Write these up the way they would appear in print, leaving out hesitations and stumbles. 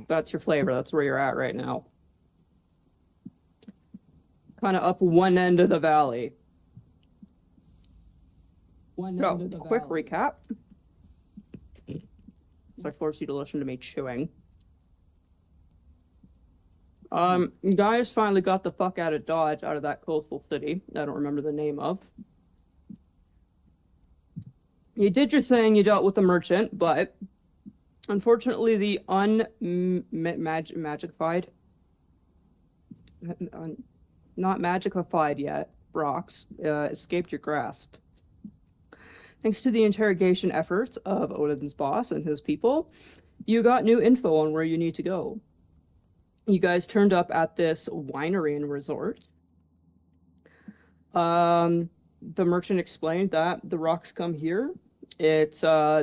That's your flavor. That's where you're at right now. Kind of up one end of the valley. Quick recap. So I force you to listen to me chewing. You guys finally got the fuck out of Dodge, out of that coastal city I don't remember the name of. You did your thing, you dealt with the merchant, but unfortunately the not magicified yet, rocks escaped your grasp. Thanks to the interrogation efforts of Odin's boss and his people, you got new info on where you need to go. You guys turned up at this winery and resort. The merchant explained that the rocks come here. They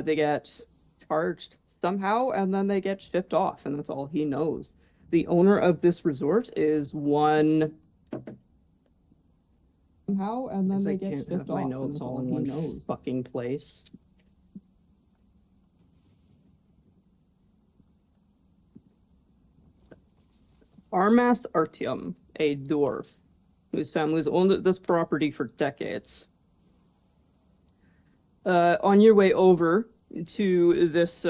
get charged somehow, and then they get shipped off, and that's all he knows. The owner of this resort is one... Somehow, and then they get shipped off, and that's all he knows. Fucking place. Armas Artyom, a dwarf, whose family has owned this property for decades. On your way over to this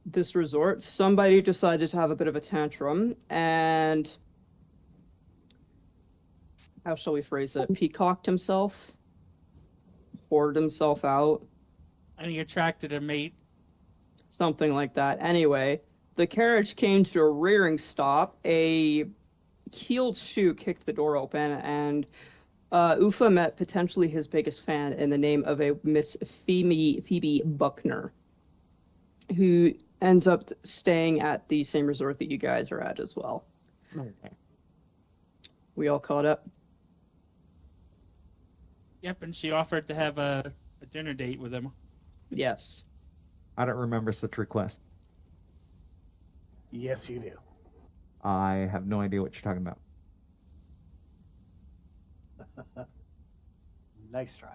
this resort, somebody decided to have a bit of a tantrum and, how shall we phrase it, peacocked himself, poured himself out. And he attracted a mate. Something like that. Anyway, the carriage came to a rearing stop. A heeled shoe kicked the door open, and Ufa met potentially his biggest fan in the name of a Miss Phoebe Buckner, who ends up staying at the same resort that you guys are at as well. Okay. We all caught up? Yep, and she offered to have a dinner date with him. Yes. I don't remember such request. Yes, you do. I have no idea what you're talking about. Nice try.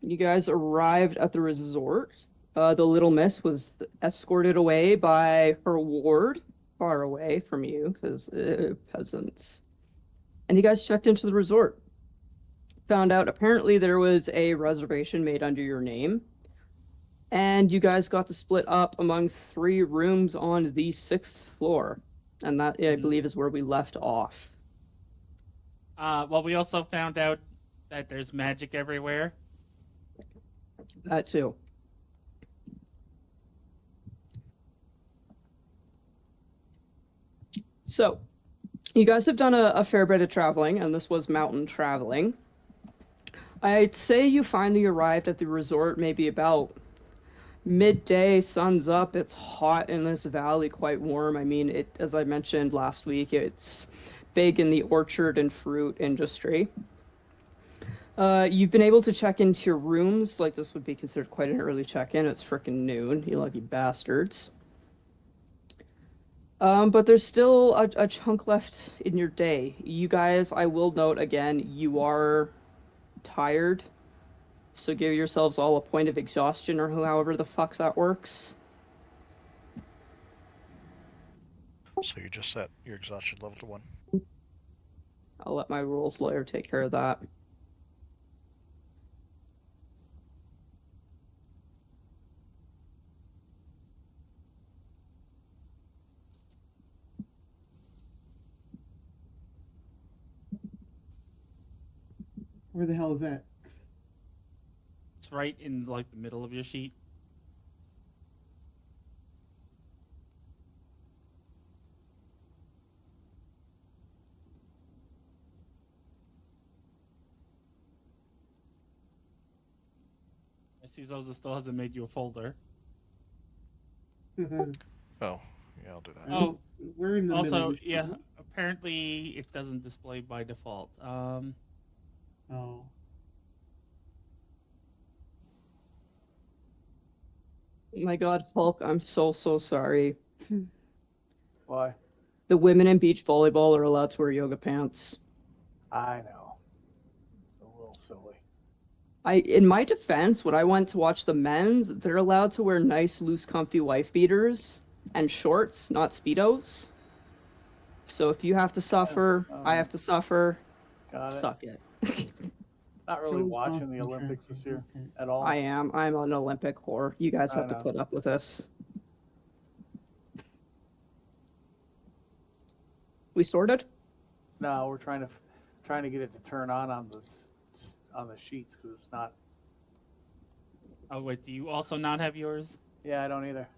You guys arrived at the resort. The little miss was escorted away by her ward, far away from you, because peasants. And you guys checked into the resort. Found out apparently there was a reservation made under your name. And you guys got to split up among 3 rooms on the 6th floor. And that, I believe, is where we left off. Well, we also found out that there's magic everywhere. That too. So, you guys have done a fair bit of traveling, and this was mountain traveling. I'd say you finally arrived at the resort maybe about midday, sun's up, it's hot in this valley, quite warm. I mean, as I mentioned last week, it's big in the orchard and fruit industry. You've been able to check into your rooms, like this would be considered quite an early check-in. It's frickin' noon, you lucky bastards. But there's still a chunk left in your day. You guys, I will note again, you are tired. So give yourselves all a point of exhaustion, or however the fuck that works. So you just set your exhaustion level to 1. I'll let my rules lawyer take care of that. Where the hell is that? It's right in like the middle of your sheet. I see Zoza still hasn't made you a folder. Oh, yeah, I'll do that. Oh, we're in the middle also, of the yeah, sheet. apparently it doesn't display by default. Oh. My God, Hulk, I'm so sorry. Why? The women in beach volleyball are allowed to wear yoga pants. I know. It's a little silly. In my defense, when I went to watch the men's, they're allowed to wear nice, loose, comfy wife beaters and shorts, not Speedos. So if you have to suffer, I have to suffer. Got it. Suck it. Not really So watching the often Olympics this year tracking, at all. I am. I'm an Olympic whore. You guys I have to know. put up with this. We sorted? No, we're trying to get it to turn on the sheets because it's not. Oh wait, do you also not have yours? Yeah, I don't either.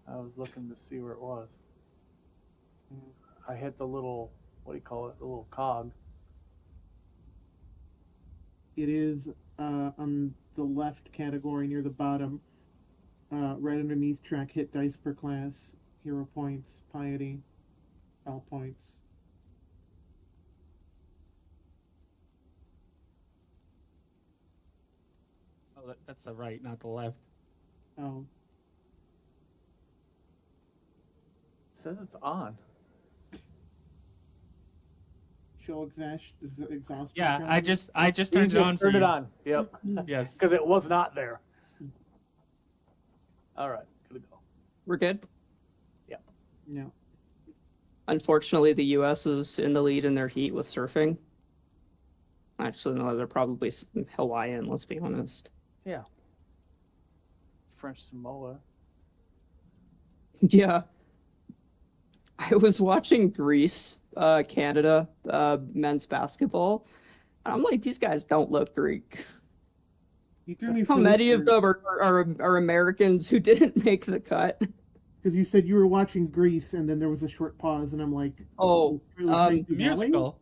I was looking to see where it was. I hit the little, what do you call it? The little cog. It is on the left category near the bottom, right underneath track hit dice per class, hero points, piety, all points. Oh, that's the right, not the left. Oh, It says it's on. show exhaustion. Yeah, challenge. I just You turned it just on for turned you. it on. Yep. Yes. Because it was not there. All right, good to go. We're good? No. Unfortunately, the U.S. is in the lead in their heat with surfing. Actually, no, they're probably Hawaiian, let's be honest. Yeah. French Samoa. Yeah. I was watching Greece, Canada, men's basketball, and I'm like, these guys don't look Greek. You threw me How for many of them are Americans who didn't make the cut? Because you said you were watching Grease, and then there was a short pause, and I'm like, Oh, Musical.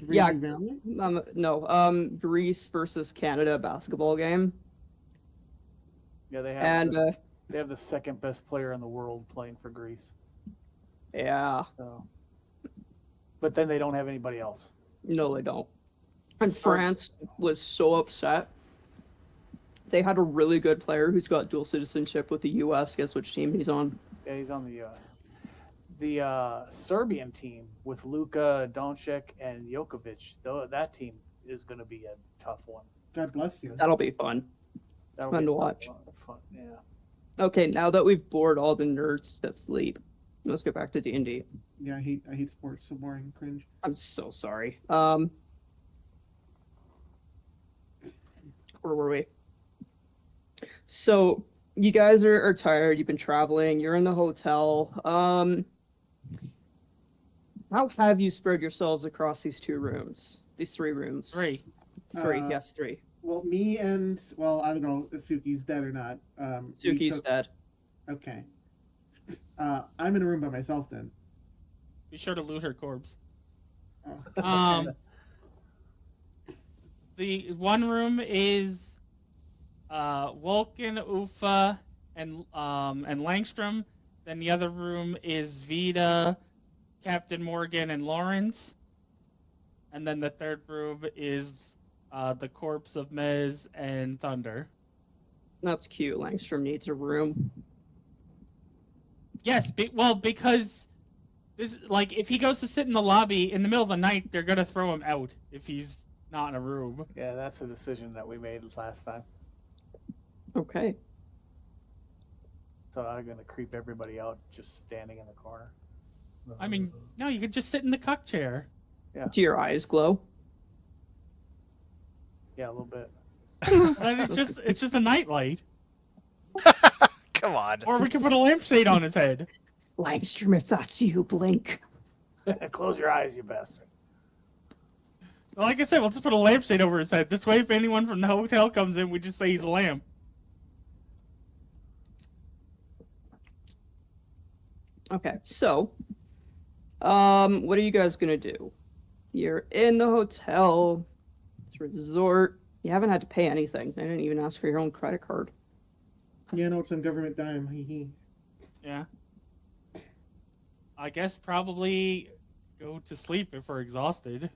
yeah. Valley? No, Greece versus Canada basketball game. Yeah, they have. And, They have the second best player in the world playing for Greece. yeah, So. But then they don't have anybody else. no, they don't. And France was so upset. They had a really good player who's got dual citizenship with the U.S. Guess which team he's on? Yeah, he's on the U.S. The Serbian team with Luka Doncic and Jokovic, that team is going to be a tough one. God bless you. That'll be fun. That'll Fun be to a tough watch. one. Fun, yeah. Okay, now that we've bored all the nerds to sleep, let's get back to D&D. Yeah, I hate sports. So boring, cringe. I'm so sorry. Where were we? So you guys are tired. You've been traveling. You're in the hotel. How have you spread yourselves across these three rooms? Three. Yes, three. Well, me and I don't know if Suki's dead or not. Suki's dead. Okay. I'm in a room by myself then. Be sure to loot her corpse. Oh. The one room is Vulcan, Ufa, and Langstrom. Then the other room is Vita, Captain Morgan, and Lawrence. And then the third room is the corpse of Mez and Thunder. That's cute. Langstrom needs a room. Yes, because this, like, if he goes to sit in the lobby in the middle of the night, they're gonna throw him out if he's not in a room. Yeah, that's a decision that we made last time. Okay. So I'm going to creep everybody out just standing in the corner. I mean, no, you could just sit in the cuck chair. Do your eyes glow? Yeah, a little bit. Then it's just a nightlight. Come on. Or we could put a lampshade on his head. Langstrom, if that's you, blink. Close your eyes, you bastard. Like I said, we'll just put a lampshade over his head. This way, if anyone from the hotel comes in, we just say he's a lamp. Okay, so, what are you guys gonna do? You're in the hotel, it's a resort. You haven't had to pay anything. I didn't even ask for your own credit card. Yeah, no, it's on government dime. Hee hee. Yeah. I guess probably go to sleep if we're exhausted.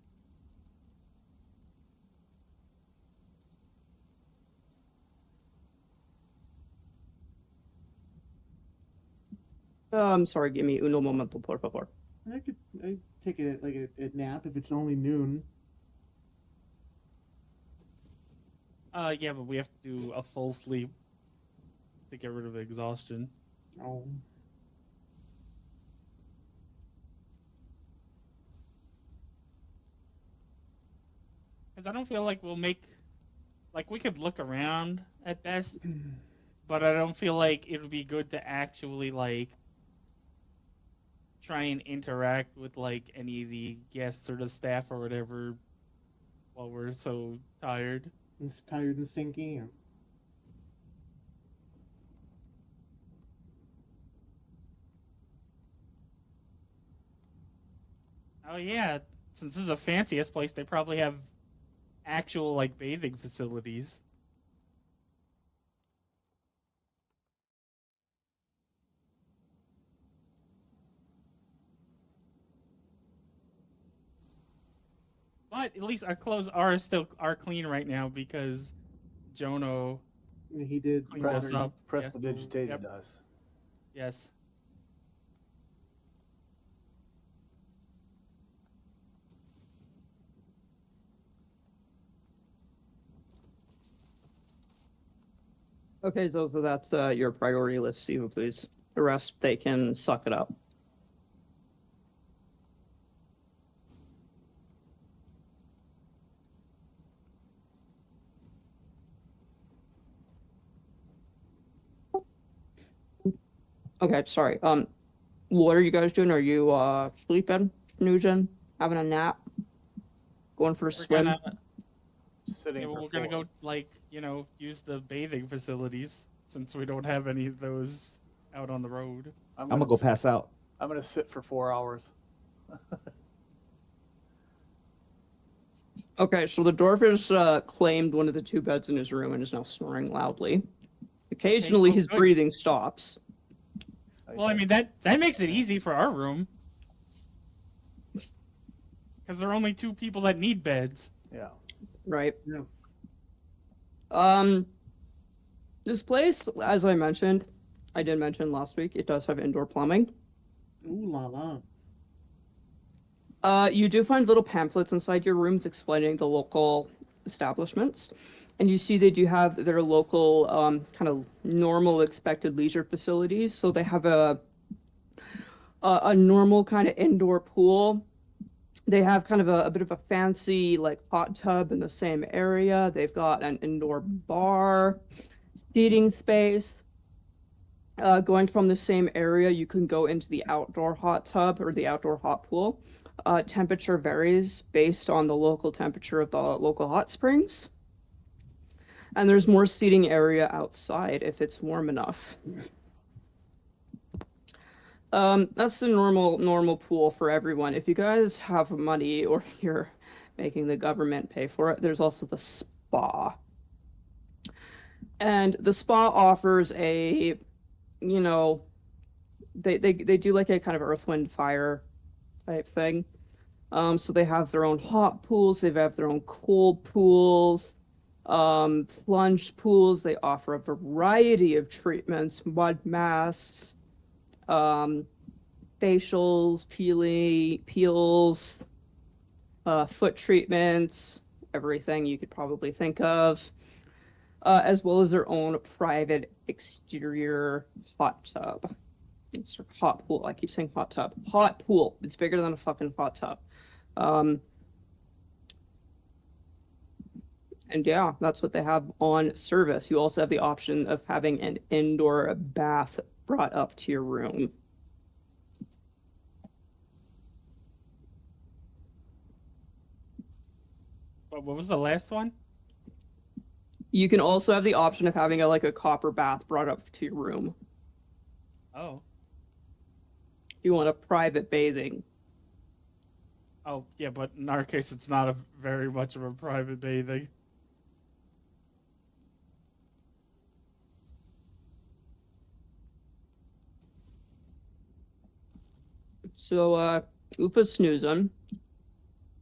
I'm sorry, give me uno momento, por favor. I take a nap if it's only noon. Yeah, but we have to do a full sleep to get rid of exhaustion. Oh. Because I don't feel like we'll make... Like, we could look around at best, but I don't feel like it would be good to actually, like, try and interact with, like, any of the guests or the staff or whatever while we're so tired. It's tired and stinky. Oh, yeah. Since this is a fanciest place, they probably have actual, like, bathing facilities. But at least our clothes are clean right now because Jono He did. cleaned us Presti- up. Yeah. Prestidigitated Yep. us. Yes. Okay, so that's your priority list, Steve, please. The rest, they can suck it up. Okay, sorry. What are you guys doing? Are you sleeping, snoozing, having a nap, going for a We're swim? gonna Sitting Yeah, well, for we're gonna 4. go, like, use the bathing facilities since we don't have any of those out on the road. I'm gonna go pass out. I'm gonna sit for 4 hours. Okay, so the dwarf has claimed one of the 2 beds in his room and is now snoring loudly. Occasionally, well, his good. breathing stops. Well, I mean, that makes it easy for our room. Because there are only 2 people that need beds. Yeah. Right. Yeah. This place, as I did mention last week, it does have indoor plumbing. Ooh la la. You do find little pamphlets inside your rooms explaining the local establishments, and you see they do have their local kind of normal expected leisure facilities. So they have a normal kind of indoor pool. They have kind of a bit of a fancy like hot tub in the same area. They've got an indoor bar, seating space. Going from the same area, you can go into the outdoor hot tub or the outdoor hot pool. Temperature varies based on the local temperature of the local hot springs. And there's more seating area outside if it's warm enough. That's the normal pool for everyone. If you guys have money or you're making the government pay for it, there's also the spa. And the spa offers a, they do like a kind of earth, wind, fire type thing. So they have their own hot pools, they have their own cold pools, plunge pools. They offer a variety of treatments, mud masks, facials, peels, foot treatments, everything you could probably think of, as well as their own private exterior hot tub. It's a hot pool. I keep saying hot tub. Hot pool. It's bigger than a fucking hot tub. And yeah, that's what they have on service. You also have the option of having an indoor bath brought up to your room. But what was the last one? You can also have the option of having a copper bath brought up to your room. Oh. You want a private bathing. Oh, yeah, but in our case, it's not a very much of a private bathing. So, Upa's snoozing.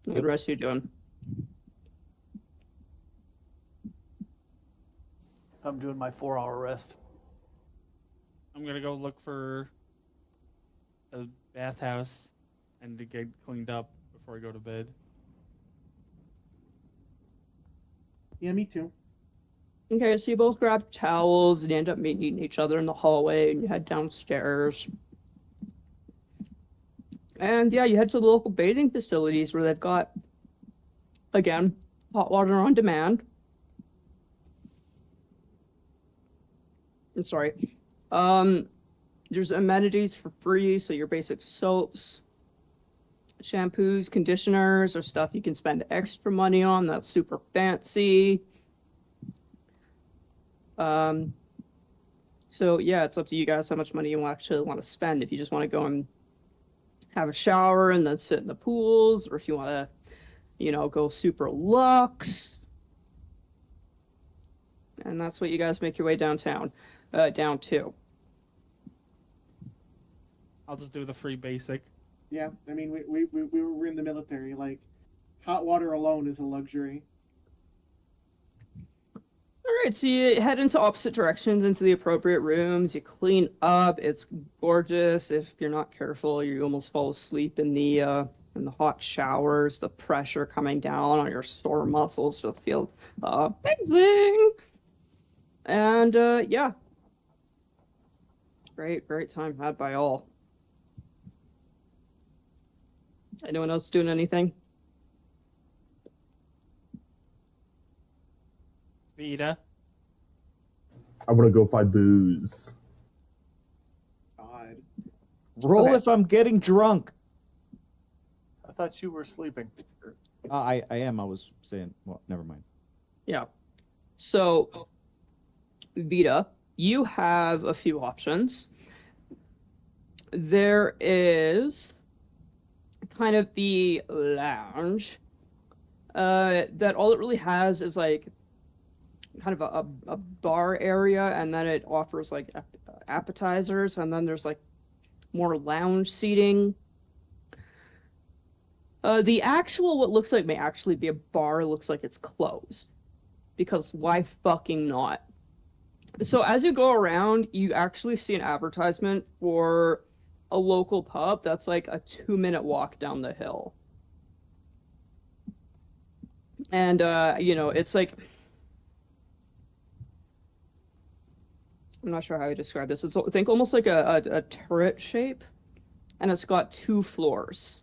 What the rest of you doing? I'm doing my 4-hour rest. I'm gonna go look for a bathhouse and to get cleaned up before I go to bed. Yeah, me too. Okay, so you both grab towels and you end up meeting each other in the hallway and you head downstairs. And yeah, you head to the local bathing facilities where they've got, again, hot water on demand. I'm sorry. There's amenities for free, so your basic soaps, shampoos, conditioners, or stuff you can spend extra money on that's super fancy. So yeah, it's up to you guys how much money you actually want to spend. If you just want to go and have a shower and then sit in the pools, or if you want to, go super luxe. And that's what you guys make your way down to. I'll just do the free basic. Yeah, I mean, we were in the military. Like, hot water alone is a luxury. Alright, so you head into opposite directions into the appropriate rooms. You clean up. It's gorgeous. If you're not careful, you almost fall asleep in the hot showers. The pressure coming down on your sore muscles just feels amazing. And yeah, great time had by all. Anyone else doing anything? Vita. I'm gonna go find booze. God. Roll Okay. if I'm getting drunk. I thought you were sleeping. I am. I was saying. Well, never mind. Yeah. So, Vita, you have a few options. There is kind of the lounge that all it really has is like kind of a bar area, and then it offers like appetizers, and then there's like more lounge seating. The actual what looks like may actually be a bar looks like it's closed, because why fucking not? So as you go around, you actually see an advertisement for a local pub that's like a 2-minute walk down the hill. And it's like, I'm not sure how I describe this. It's, I think, almost like a turret shape, and it's got 2 floors,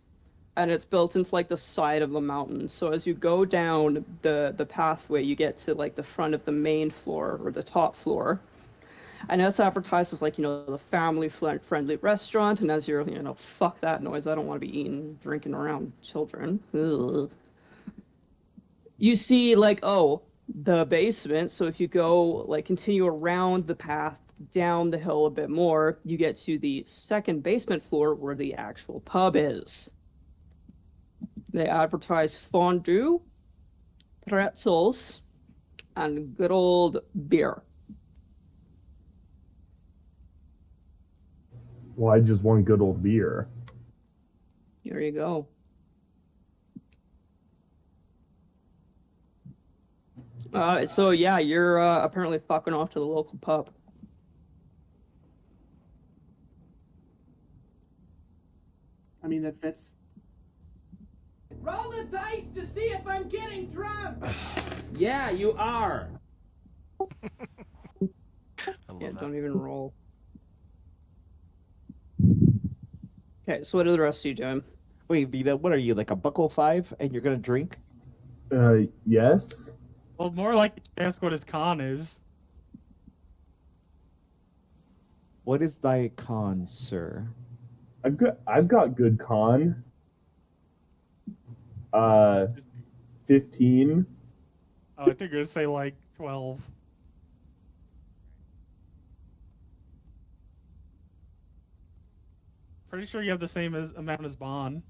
and it's built into like the side of the mountain. So as you go down the pathway, you get to like the front of the main floor or the top floor, and it's advertised as like the family-friendly restaurant. And as you're fuck that noise, I don't want to be eating, drinking around children. Ugh. You see like the basement. So if you go like continue around the path down the hill a bit more, you get to the second basement floor where the actual pub is. They advertise fondue, pretzels, and good old beer. Well, I just want good old beer. There you go. So yeah, you're apparently fucking off to the local pub. I mean, that fits. Roll the dice to see if I'm getting drunk. Yeah, you are. I love Yeah, that. don't even roll. Okay, so what are the rest of you doing? Wait, Vita, what are you, like a $1.05 and you're gonna drink? Yes. Well, more like ask what his con is. What is thy con, sir? I've got good con. 15. Oh, I think it would say like 12. Pretty sure you have the same amount as Bond.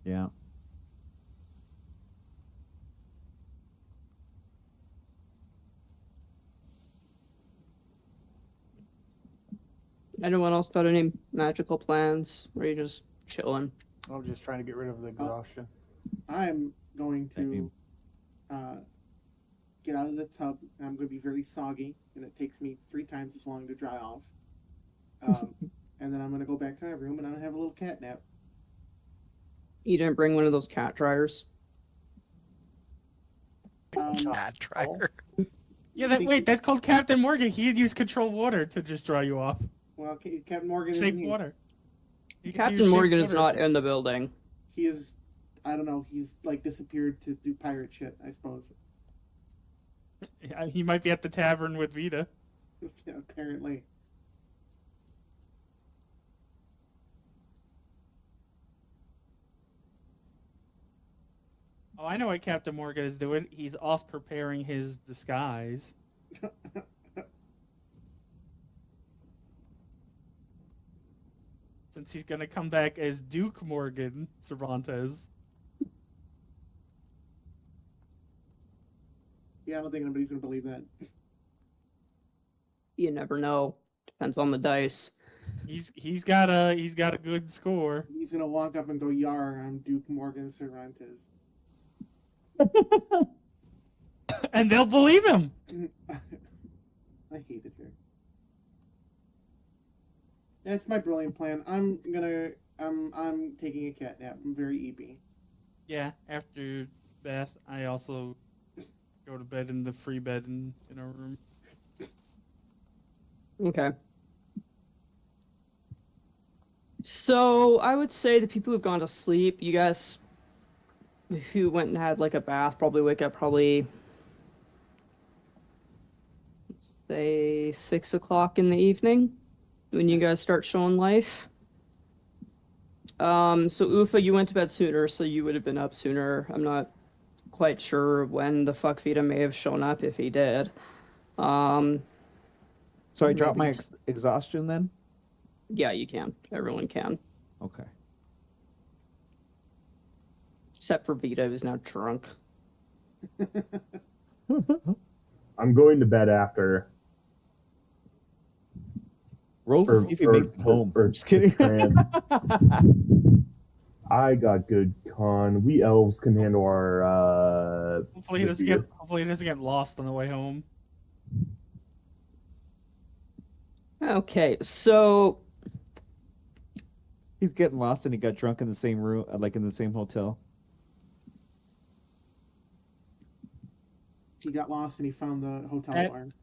Yeah. Anyone else got any magical plans? Or are you just chilling? I'm just trying to get rid of the exhaustion. I'm going to get out of the tub, and I'm going to be very soggy, and it takes me 3 times as long to dry off. And then I'm going to go back to my room, and I'm going to have a little cat nap. You didn't bring one of those cat dryers? Cat dryer. Yeah, wait, that's called Captain Morgan. He'd use control water to just draw you off. Well, Captain Morgan Shape isn't here. water. He could Captain use shape Morgan is water. not in the building. He is, I don't know, he's like disappeared to do pirate shit, I suppose. Yeah, he might be at the tavern with Vita. Yeah, apparently. Oh, I know what Captain Morgan is doing. He's off preparing his disguise. Since he's gonna come back as Duke Morgan Cervantes. Yeah, I don't think anybody's gonna believe that. You never know. Depends on the dice. He's got a good score. He's gonna walk up and go, "Yar, I'm Duke Morgan Cervantes." And they'll believe him. I hated her. That's my brilliant plan. I'm taking a cat nap. I'm very EP. Yeah, after Beth, I also go to bed in the free bed in our room. Okay. So I would say the people who've gone to sleep, you guys who went and had like a bath probably wake up let's say 6 o'clock in the evening when you guys start showing life. So Ufa, you went to bed sooner, so you would have been up sooner. I'm not quite sure when the fuck Vita may have shown up if he did. So I drop my exhaustion then? Yeah, you can. Everyone can. Okay. Except for Vita, who's now drunk. I'm going to bed after. Roll to see if he makes it home. Just kidding. I got good con. We elves can handle our. Hopefully he doesn't get lost on the way home. Okay, so He's getting lost and he got drunk in the same room, like in the same hotel. He got lost and he found the hotel That- alarm.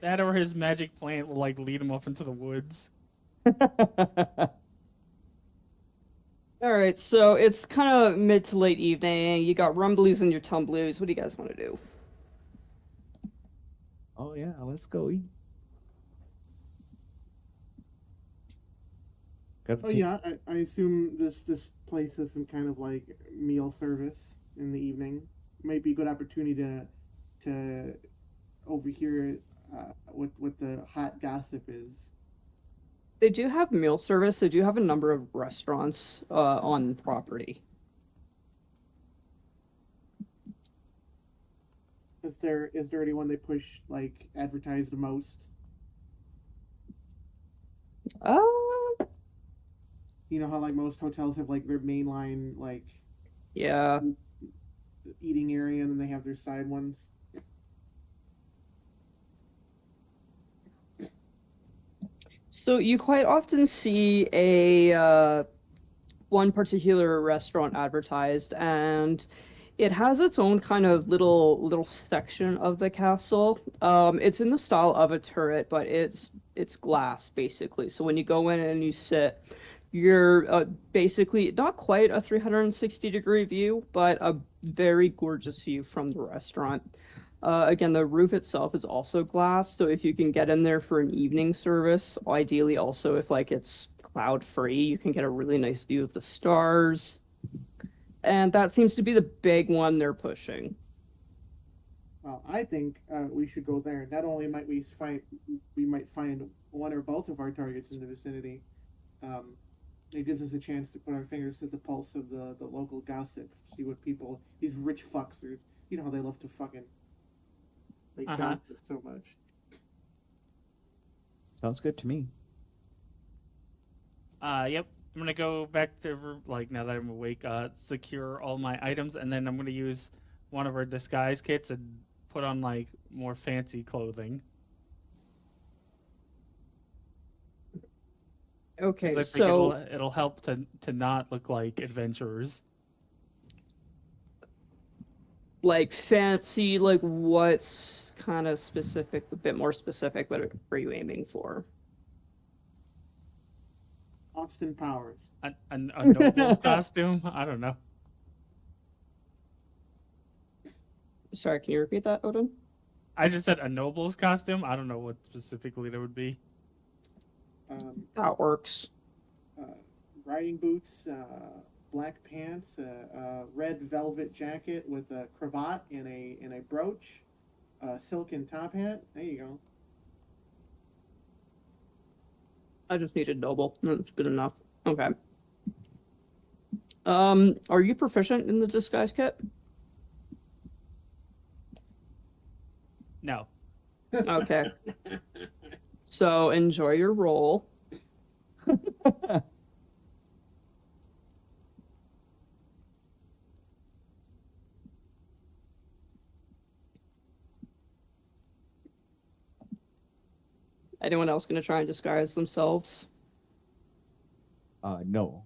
That or his magic plant will like lead him off into the woods. alright, so it's kind of mid to late evening. You got rumblies and your tumblies. What do you guys want to do? Oh yeah, let's go eat. Oh yeah, I assume this place has some kind of like meal service in the evening. Might be a good opportunity to overhear what the hot gossip is. They do have meal service. They do have a number of restaurants on property. Is there anyone they push like advertise the most? You know how like most hotels have like their mainline like Yeah. eating area and then they have their side ones. So you quite often see a one particular restaurant advertised, and it has its own kind of little section of the castle. It's in the style of a turret, but it's glass basically. So when you go in and you sit, you're basically not quite a 360-degree view, but a very gorgeous view from the restaurant. Again, the roof itself is also glass, so if you can get in there for an evening service, ideally also if like it's cloud-free, you can get a really nice view of the stars. And that seems to be the big one they're pushing. Well, I think we should go there. Not only might we might find one or both of our targets in the vicinity. It gives us a chance to put our fingers to the pulse of the local gossip, see what these rich fucks are. You know how they love to fucking gossip so much. Sounds good to me. Yep. I'm gonna go back to now that I'm awake, secure all my items, and then I'm gonna use one of our disguise kits and put on like more fancy clothing. Okay, 'Cause I so think it'll help to not look like adventurers. like fancy, like what kind of specific, a bit more specific. What are you aiming for? Austin Powers. A noble's costume? I don't know. Sorry, can you repeat that, Odin? I just said a noble's costume. I don't know what specifically there would be. That works. Riding boots, black pants, red velvet jacket with a cravat and a brooch, silken top hat. There you go. I just needed noble. That's good enough. Okay. Are you proficient in the disguise kit? No. Okay. So enjoy your roll. Anyone else going to try and disguise themselves? No.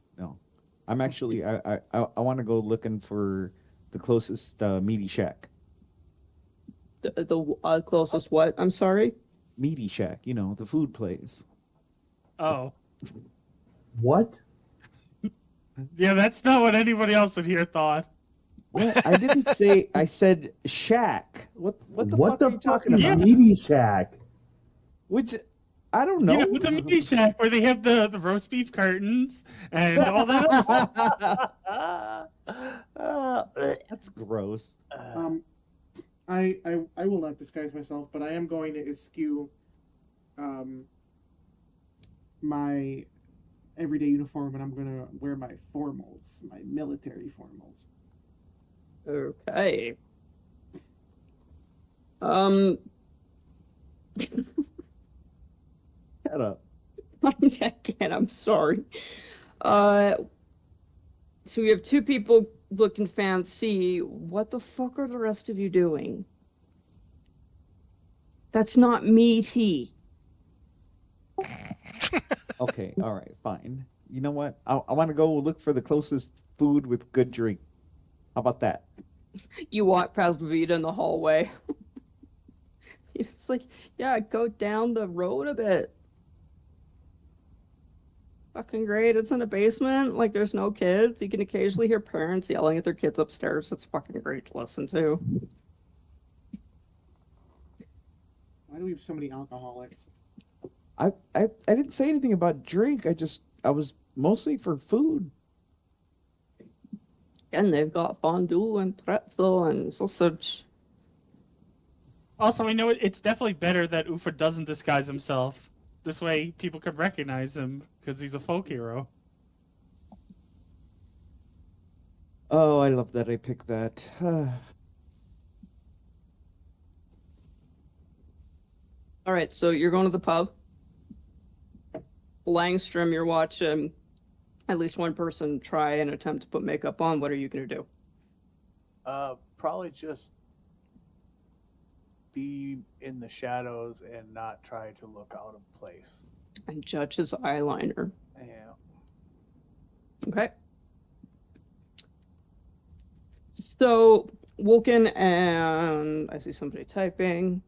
I'm actually I want to go looking for the closest meaty shack. The closest what? I'm sorry? Meaty shack, the food place. Oh. What? Yeah, that's not what anybody else in here thought. What? I didn't say. I said shack. What the fuck are you talking is about? meaty shack? Which I don't know. You know, the meat shack where they have the roast beef curtains and all that other stuff. That's gross. I will not disguise myself, but I am going to eschew my everyday uniform, and I'm going to wear my formals, my military formals. Okay. Shut up. I can't, I'm sorry. So we have two people looking fancy. What the fuck are the rest of you doing? That's not meaty. Okay, all right, fine. You know what? I want to go look for the closest food with good drink. How about that? You walk past Vita in the hallway. It's like, yeah, go down the road a bit. Fucking great. It's in a basement. Like, there's no kids. You can occasionally hear parents yelling at their kids upstairs. It's fucking great to listen to. Why do we have so many alcoholics? I didn't say anything about drink. I was mostly for food. And they've got fondue and pretzel and sausage. Also, I know it's definitely better that Ufa doesn't disguise himself. This way, people can recognize him because he's a folk hero. Oh, I love that I picked that. All right, so you're going to the pub. Langstrom, you're watching at least one person try and attempt to put makeup on. What are you going to do? Probably just be in the shadows and not try to look out of place. And judge his eyeliner. Yeah. Okay. So, Wolken and I see somebody typing.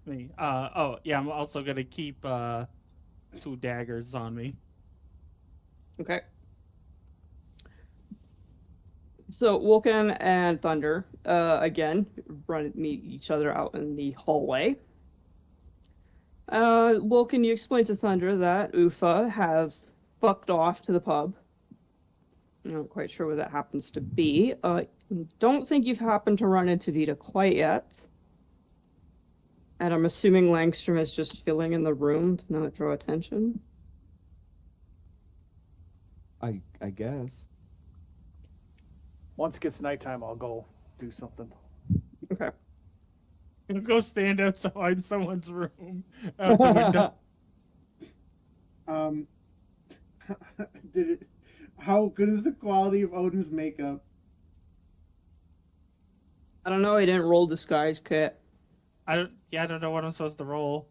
Me. Oh, yeah, I'm also going to keep 2 daggers on me. Okay. So Wolken and Thunder, again, meet each other out in the hallway. Wolken, you explain to Thunder that Ufa has fucked off to the pub. I'm not quite sure where that happens to be. Don't think you've happened to run into Vita quite yet. And I'm assuming Langstrom is just filling in the room to not draw attention. I guess. Once it gets nighttime, I'll go do something. Okay. He'll go stand outside someone's room after we're done. How good is the quality of Odin's makeup? I don't know, he didn't roll disguise kit. I don't know what I'm supposed to roll.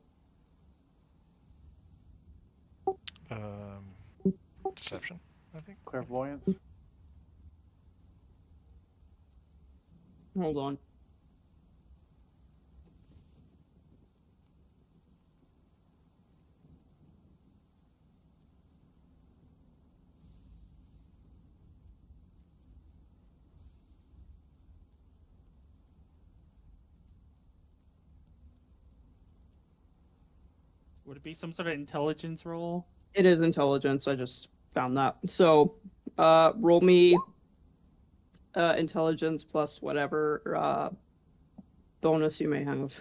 Deception, I think. Clairvoyance. Hold on. Would it be some sort of intelligence roll? It is intelligence. I just found that. So, roll me intelligence plus whatever bonus you may have.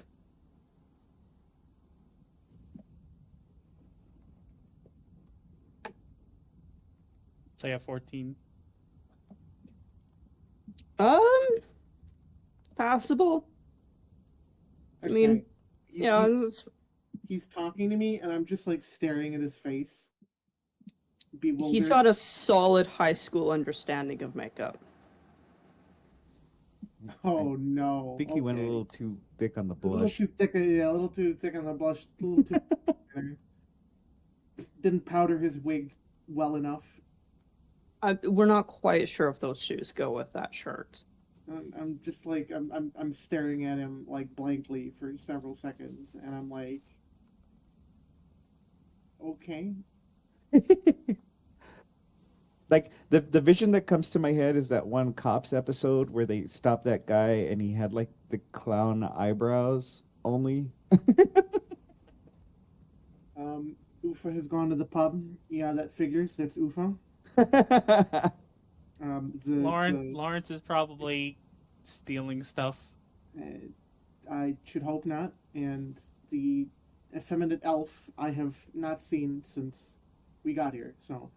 Say a 14. Passable. I Okay. mean, He's- yeah, he's talking to me, and I'm just like staring at his face. Bewildered. he's got a solid high school understanding of makeup. Oh no! I think he went a Okay. little too thick on the A little blush. too thick. Yeah, a little too thick on the blush. A little too. Didn't powder his wig well enough. We're not quite sure if those shoes go with that shirt. I'm just like I'm staring at him like blankly for several seconds, and I'm like, okay. Like the vision that comes to my head is that one Cops episode where they stopped that guy and he had like the clown eyebrows only. Ufa has gone to the pub. Yeah, that figures. That's Ufa. Lawrence is probably stealing stuff. I should hope not. And the effeminate elf I have not seen since we got here. So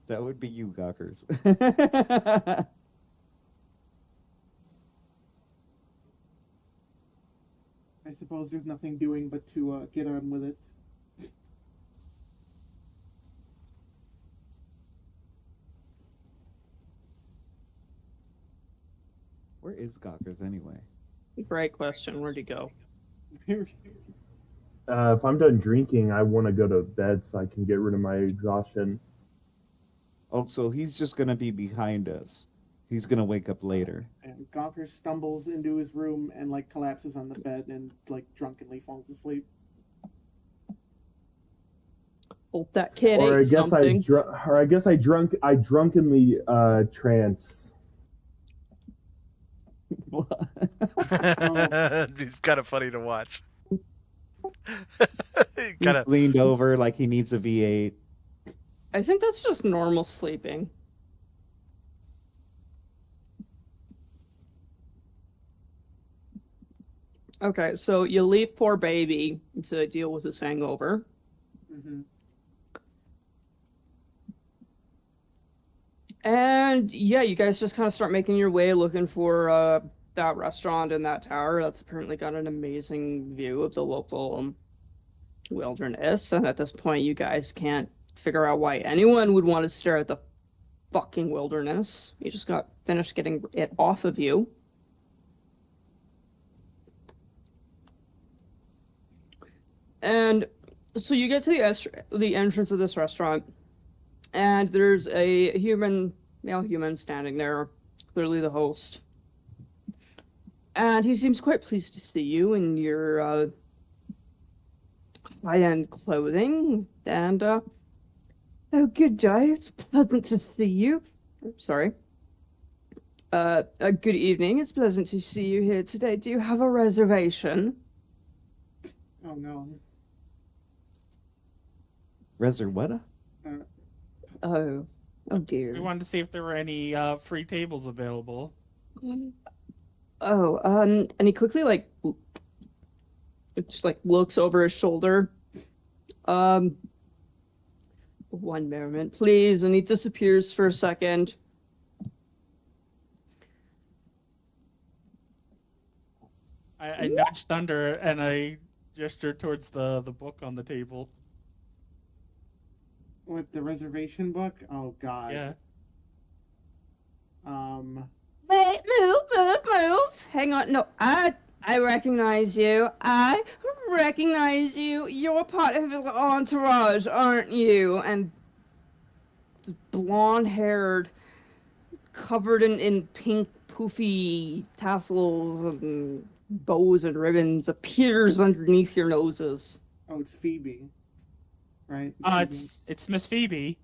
That would be you, Gawkers. I suppose there's nothing doing but to get on with it. Where is Gawkers anyway? Great question. Where'd he go? If I'm done drinking, I want to go to bed so I can get rid of my exhaustion. Oh, so he's just gonna be behind us. He's gonna wake up later. And Gawker stumbles into his room and like collapses on the bed and like drunkenly falls asleep. Hope that kid Or I ate guess something. I drunkenly trance. It's kind of funny to watch. He kind of leaned over like he needs a V8. I think that's just normal sleeping. Okay, so you leave poor baby to deal with his hangover. Mm-hmm. And yeah, you guys just kind of start making your way looking for that restaurant in that tower. That's apparently got an amazing view of the local wilderness. And at this point, you guys can't figure out why anyone would want to stare at the fucking wilderness. You just got finished getting it off of you. And so you get to the entrance of this restaurant, and there's a male human standing there, clearly the host. And he seems quite pleased to see you in your high-end clothing. And, oh, good day. It's pleasant to see you. Sorry. Good evening. It's pleasant to see you here today. Do you have a reservation? Oh no. What? Oh dear. We wanted to see if there were any free tables available. Oh, and he quickly just looks over his shoulder. One moment, please, and he disappears for a second. I nudged Thunder and I gestured towards the book on the table. What, the reservation book? Oh god. Yeah. Wait, move. Hang on, no, I recognize you. I recognize you. You're part of his entourage, aren't you? And blonde-haired, covered in pink poofy tassels and bows and ribbons appears underneath your noses. Oh, it's Phoebe. Right? It's Miss Phoebe.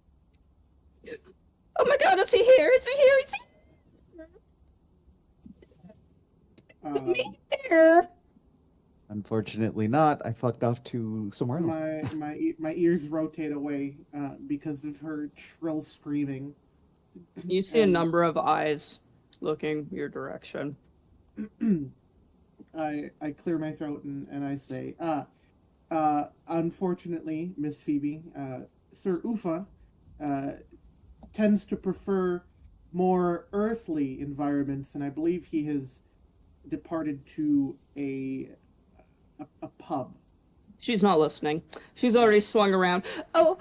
Oh my god, is he here? Is he here? Phoebe. here. Unfortunately not. I fucked off to somewhere else. My ears rotate away because of her shrill screaming. You see a number of eyes looking your direction. I clear my throat and I say, unfortunately, Miss Phoebe, Sir Ufa tends to prefer more earthly environments, and I believe he has departed to a pub. She's not listening. She's already swung around. Oh,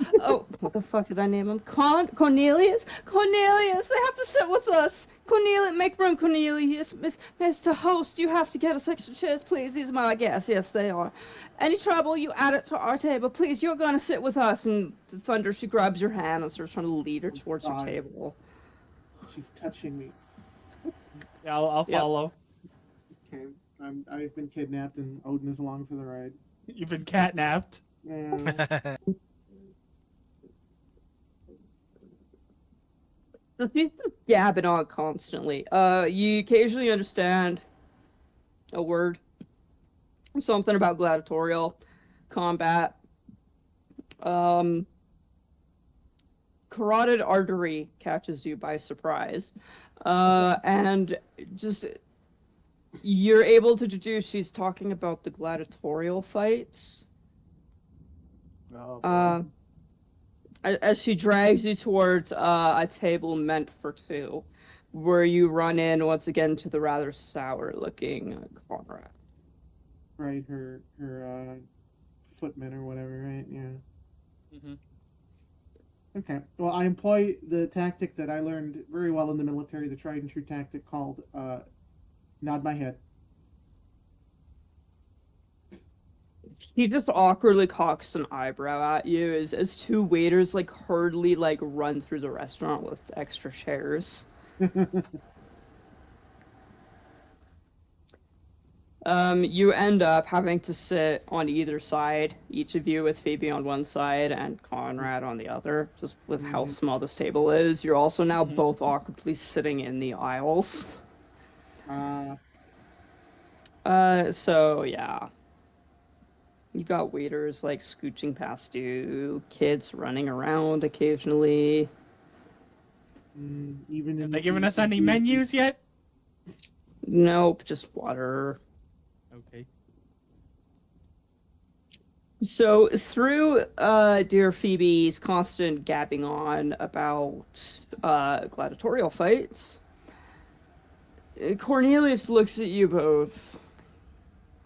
what the fuck did I name him? Cornelius? Cornelius, they have to sit with us. Cornelius, make room, Cornelius. Mr. Host, you have to get us extra chairs, please. These are my guests. Yes, they are. Any trouble, you add it to our table. Please, you're going to sit with us. And Thunder, she grabs your hand and starts trying to lead her towards your table. She's touching me. Yeah, I'll follow. Okay, I've been kidnapped and Odin is along for the ride. You've been catnapped. Yeah. So she's just gabbing on constantly. You occasionally understand a word. Something about gladiatorial combat. Carotid artery catches you by surprise. And just... You're able to deduce she's talking about the gladiatorial fights. As she drags you towards a table meant for two, where you run in once again to the rather sour-looking Conrad. Right, her footman or whatever, right? Yeah. Mm-hmm. Okay. Well, I employ the tactic that I learned very well in the military, the tried and true tactic called nod my head. He just awkwardly cocks an eyebrow at you as two waiters hurriedly run through the restaurant with extra chairs. You end up having to sit on either side, each of you with Phoebe on one side and Conrad on the other, just with how small this table is. You're also now both awkwardly sitting in the aisles. So yeah. You've got waiters scooching past you, kids running around occasionally. Have they given us any menus yet? Nope, just water. Okay. So through dear Phoebe's constant gabbing on about gladiatorial fights, Cornelius looks at you both,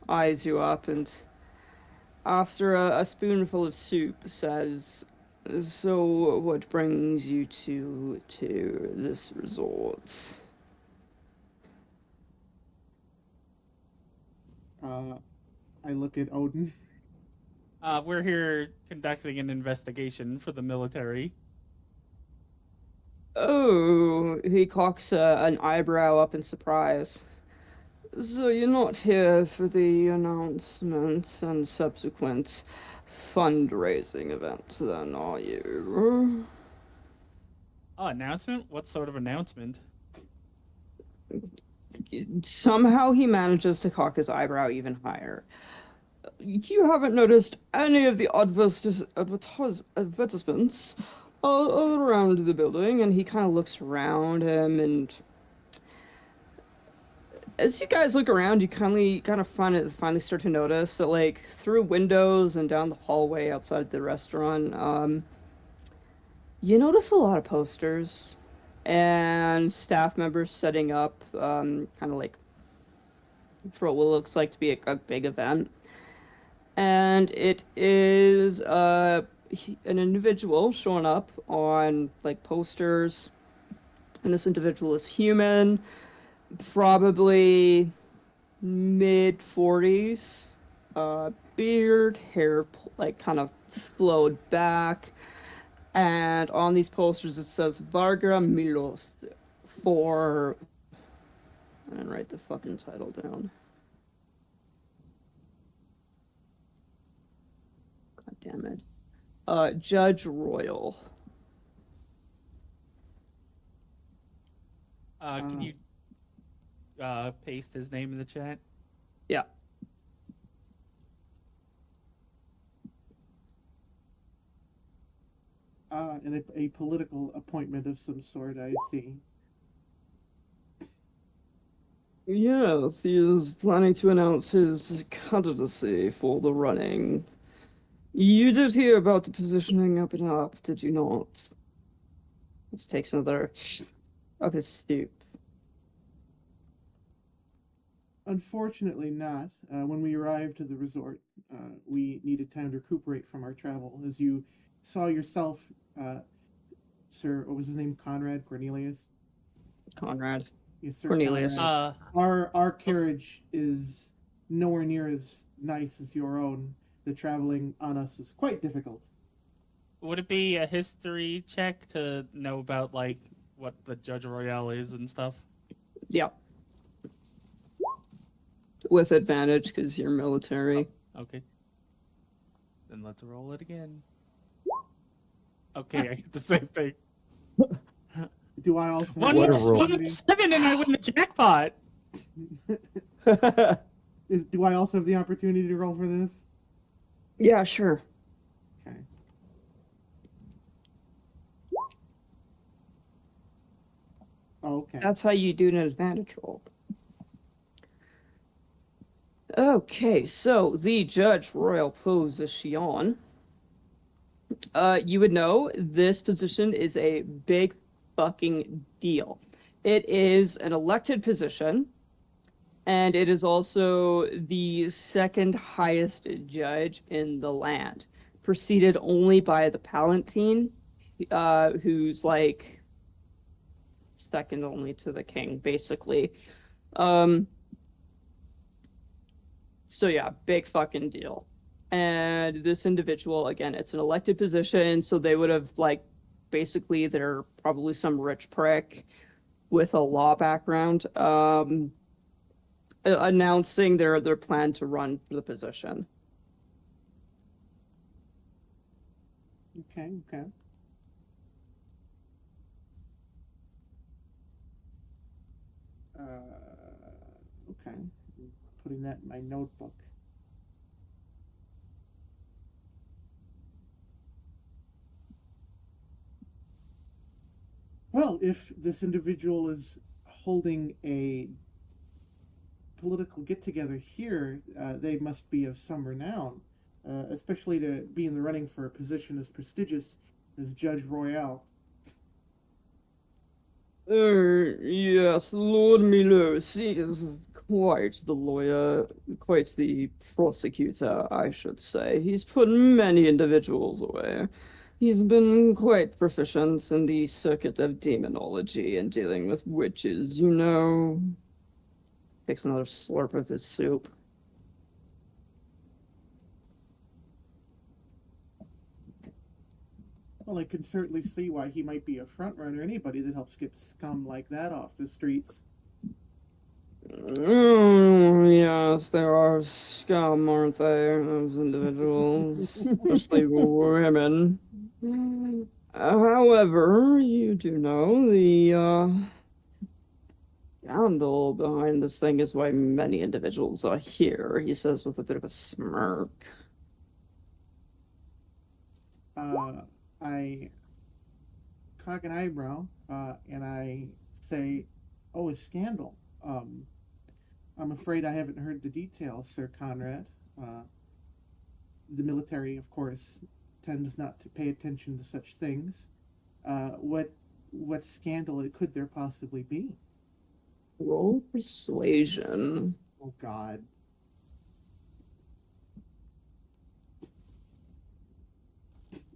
eyes you up, and after a spoonful of soup says, "So what brings you to this resort?" I look at Odin. We're here conducting an investigation for the military. Oh, he cocks an eyebrow up in surprise. So you're not here for the announcements and subsequent fundraising event, then, are you? Oh, announcement? What sort of announcement? Somehow he manages to cock his eyebrow even higher. You haven't noticed any of the advertisements all around the building, and he kind of looks around him, and as you guys look around, you kind of finally start to notice that, through windows and down the hallway outside the restaurant, you notice a lot of posters and staff members setting up, for what looks like to be a big event. And it is an individual showing up on posters, and this individual is human, probably mid-40s, beard, hair kind of flowed back, and on these posters it says Varga Milos for, and write the fucking title down. God damn it. Judge Royal. Can you paste his name in the chat? Yeah. And a political appointment of some sort, I see. Yes, he is planning to announce his candidacy for the running. You did hear about the positioning up and up, did you not? Let's take another of his soup. Unfortunately not. When we arrived to the resort, we needed time to recuperate from our travel. As you saw yourself, Sir, what was his name? Conrad? Cornelius? Conrad. Yes, Sir Cornelius. Conrad. Our carriage is nowhere near as nice as your own. The traveling on us is quite difficult. Would it be a history check to know about, like, what the Judge Royale is and stuff? Yeah. With advantage, because you're military. Okay. Then let's roll it again. Okay, I get the same thing. Do I also One What a more roll. 7 and I win the jackpot! Do I also have the opportunity to roll for this? Yeah, sure. Okay. Okay. That's how you do an advantage roll. Okay, so the Judge Royal position. You would know this position is a big fucking deal. It is an elected position, and it is also the second highest judge in the land, preceded only by the Palatine, who's like second only to the king, basically. So yeah, big fucking deal. And this individual, again, it's an elected position, so they would have, like, basically they're probably some rich prick with a law background, announcing their plan to run for the position. Okay. Okay. Putting that in my notebook. Well, if this individual is holding a political get-together here, they must be of some renown, especially to be in the running for a position as prestigious as Judge Royale. Yes, Lord Milos, he is quite the lawyer, quite the prosecutor, I should say. He's put many individuals away. He's been quite proficient in the circuit of demonology and dealing with witches, you know. Takes another slurp of his soup. Well, I can certainly see why he might be a front runner. Anybody that helps get scum like that off the streets. Yes, there are scum, aren't there? Those individuals, especially women. However, you do know the scandal behind this thing is why many individuals are here, he says with a bit of a smirk. I cock an eyebrow, and I say, "Oh, a scandal. I'm afraid I haven't heard the details, Sir Conrad. The military, of course, tends not to pay attention to such things. What scandal could there possibly be?" Roll persuasion. Oh, God.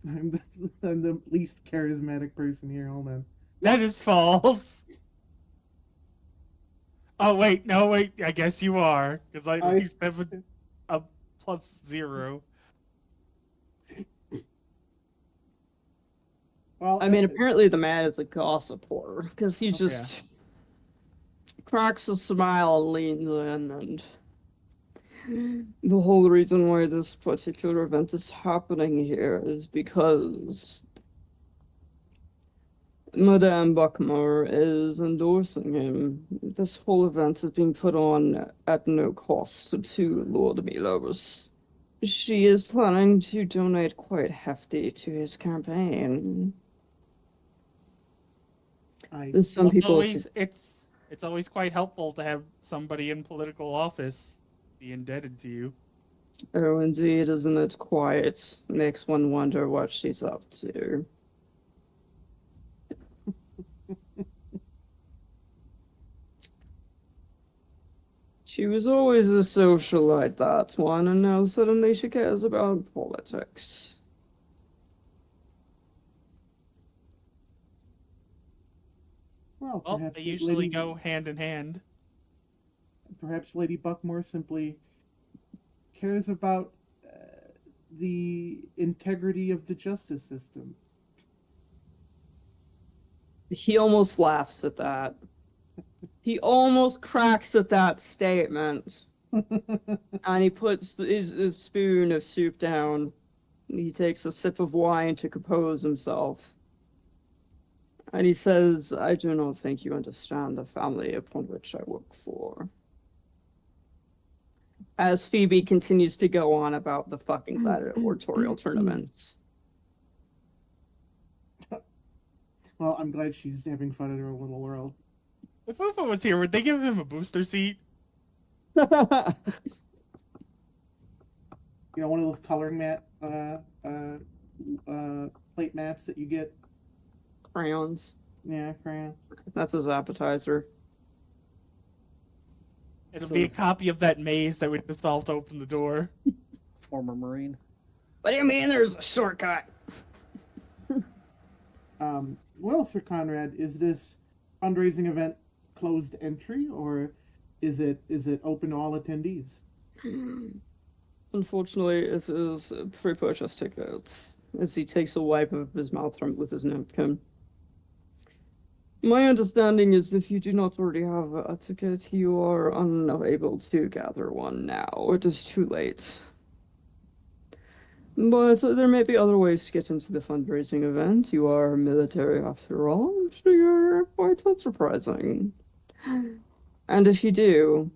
I'm the least charismatic person here. Hold on. That is false. Oh, wait, no, wait, I guess you are, because I at least have a +0. Well, I mean, apparently the man is a gossip whore, because he just cracks a smile and leans in, and the whole reason why this particular event is happening here is because Madame Buckmore is endorsing him. This whole event is being put on at no cost to Lord Milos. She is planning to donate quite hefty to his campaign. Some Well, people it's always quite helpful to have somebody in political office be indebted to you. Oh, indeed, isn't it quite? Makes one wonder what she's up to. She was always a socialite, that one, and now suddenly she cares about politics. Well, Well, perhaps they usually go hand in hand. Perhaps Lady Buckmore simply cares about the integrity of the justice system. He almost laughs at that. He almost cracks at that statement. And he puts his spoon of soup down. He takes a sip of wine to compose himself. And he says, I do not think you understand the family upon which I work for. As Phoebe continues to go on about the fucking gladiatorial tournaments. Well, I'm glad she's having fun in her little world. If Ufa was here, would they give him a booster seat? You know, one of those coloring mat, plate mats that you get. Crayons. Yeah, crayon. That's his appetizer. It'll be a copy of that maze that we just solved to open the door. Former Marine. What do you mean there's a shortcut? Well, Sir Conrad, is this fundraising event closed entry, or is it open to all attendees? Unfortunately, it is free purchase tickets, as he takes a wipe of his mouth with his napkin. My understanding is if you do not already have a ticket, you are unable to gather one now. It is too late. But there may be other ways to get into the fundraising event. You are military after all, which you're quite unsurprising. And if you do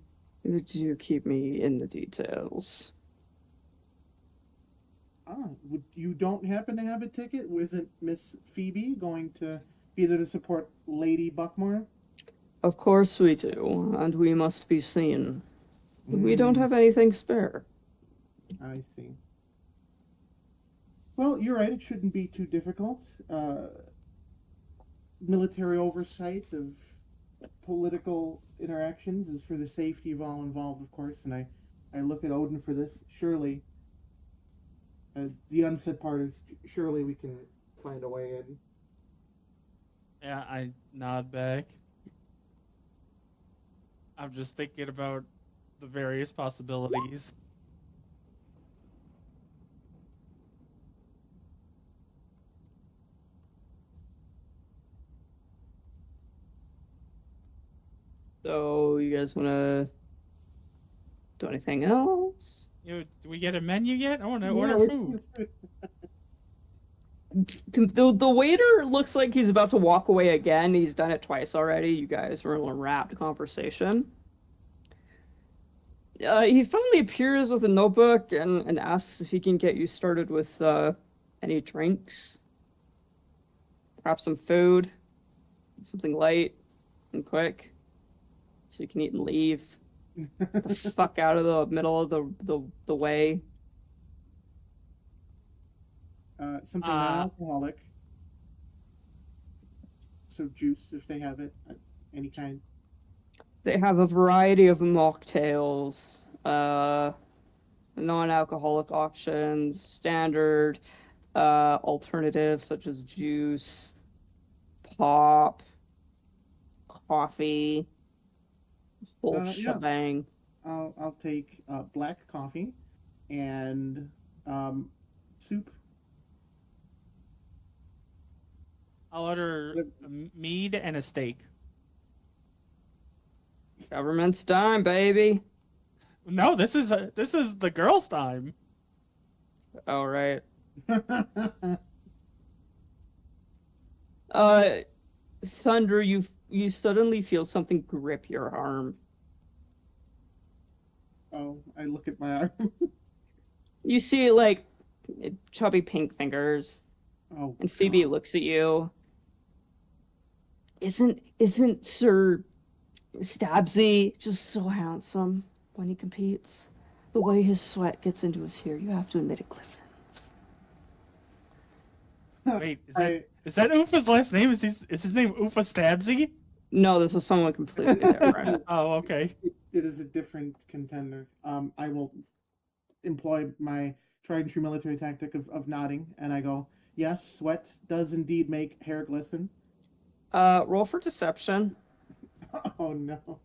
keep me in the details. You don't happen to have a ticket? Isn't Miss Phoebe going to be there to support Lady Buckmore? Of course we do, and we must be seen. We don't have anything spare. I see. Well, you're right, it shouldn't be too difficult. Military oversight of political interactions is for the safety of all involved, of course, and I look at Odin for this. Surely, the unsaid part is surely we can find a way in. Yeah, I nod back. I'm just thinking about the various possibilities. So, you guys want to do anything else? Do we get a menu yet? I want to order food. The waiter looks like he's about to walk away again. He's done it twice already. You guys are in a rapt conversation. He finally appears with a notebook and asks if he can get you started with any drinks. Perhaps some food. Something light and quick. So you can eat and leave. The fuck out of the middle of the way. Something non-alcoholic. So juice, if they have it, any kind. They have a variety of mocktails, non-alcoholic options, standard, alternatives such as juice, pop, coffee, whole shebang. I'll take black coffee and soup. I'll order a mead and a steak. Government's time, baby. No, this is the girls' time. All right. Thunder, you suddenly feel something grip your arm. Oh, I look at my arm. You see, like, chubby pink fingers. Oh, And Phoebe God. looks at you. Isn't Sir Stabsy just so handsome when he competes? The way his sweat gets into his hair, you have to admit it glistens. Wait, is that Ufa's last name? Is his name Ufa Stabsy? No, this is someone completely different. Oh, okay. It is a different contender. I will employ my tried and true military tactic of nodding, and I go, yes, sweat does indeed make hair glisten. Roll for deception. Oh, no.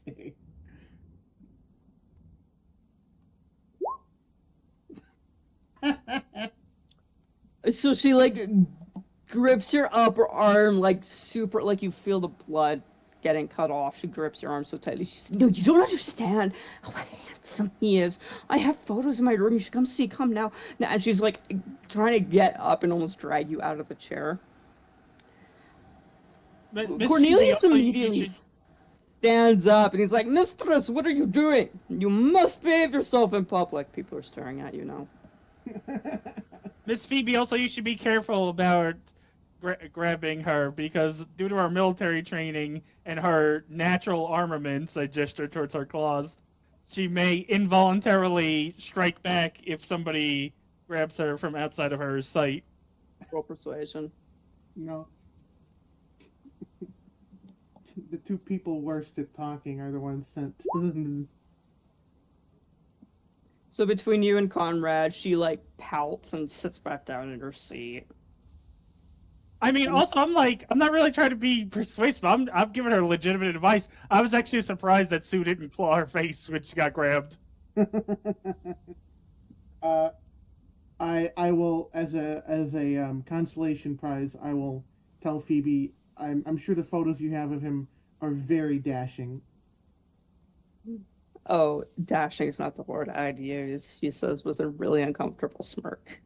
Okay. So she, like, grips your upper arm, like, super, like, you feel the blood getting cut off. She grips your arm so tightly. She's like, no, you don't understand how handsome he is. I have photos in my room. You should come see. Come now. And she's, like, trying to get up and almost drag you out of the chair. Cornelius immediately stands up and he's like, Mistress, what are you doing? You must behave yourself in public. People are staring at you now. Miss Phoebe, also you should be careful about grabbing her, because due to our military training and her natural armaments, I gesture towards her claws, she may involuntarily strike back if somebody grabs her from outside of her sight. Roll persuasion. No. The two people worst at talking are the ones sent. So between you and Conrad, she, like, pouts and sits back down in her seat. I mean, also, I'm not really trying to be persuasive. I'm giving her legitimate advice. I was actually surprised that Sue didn't claw her face when she got grabbed. I will, as a consolation prize, I will tell Phoebe, I'm sure the photos you have of him are very dashing. Oh, dashing is not the word I'd use, she says with a really uncomfortable smirk.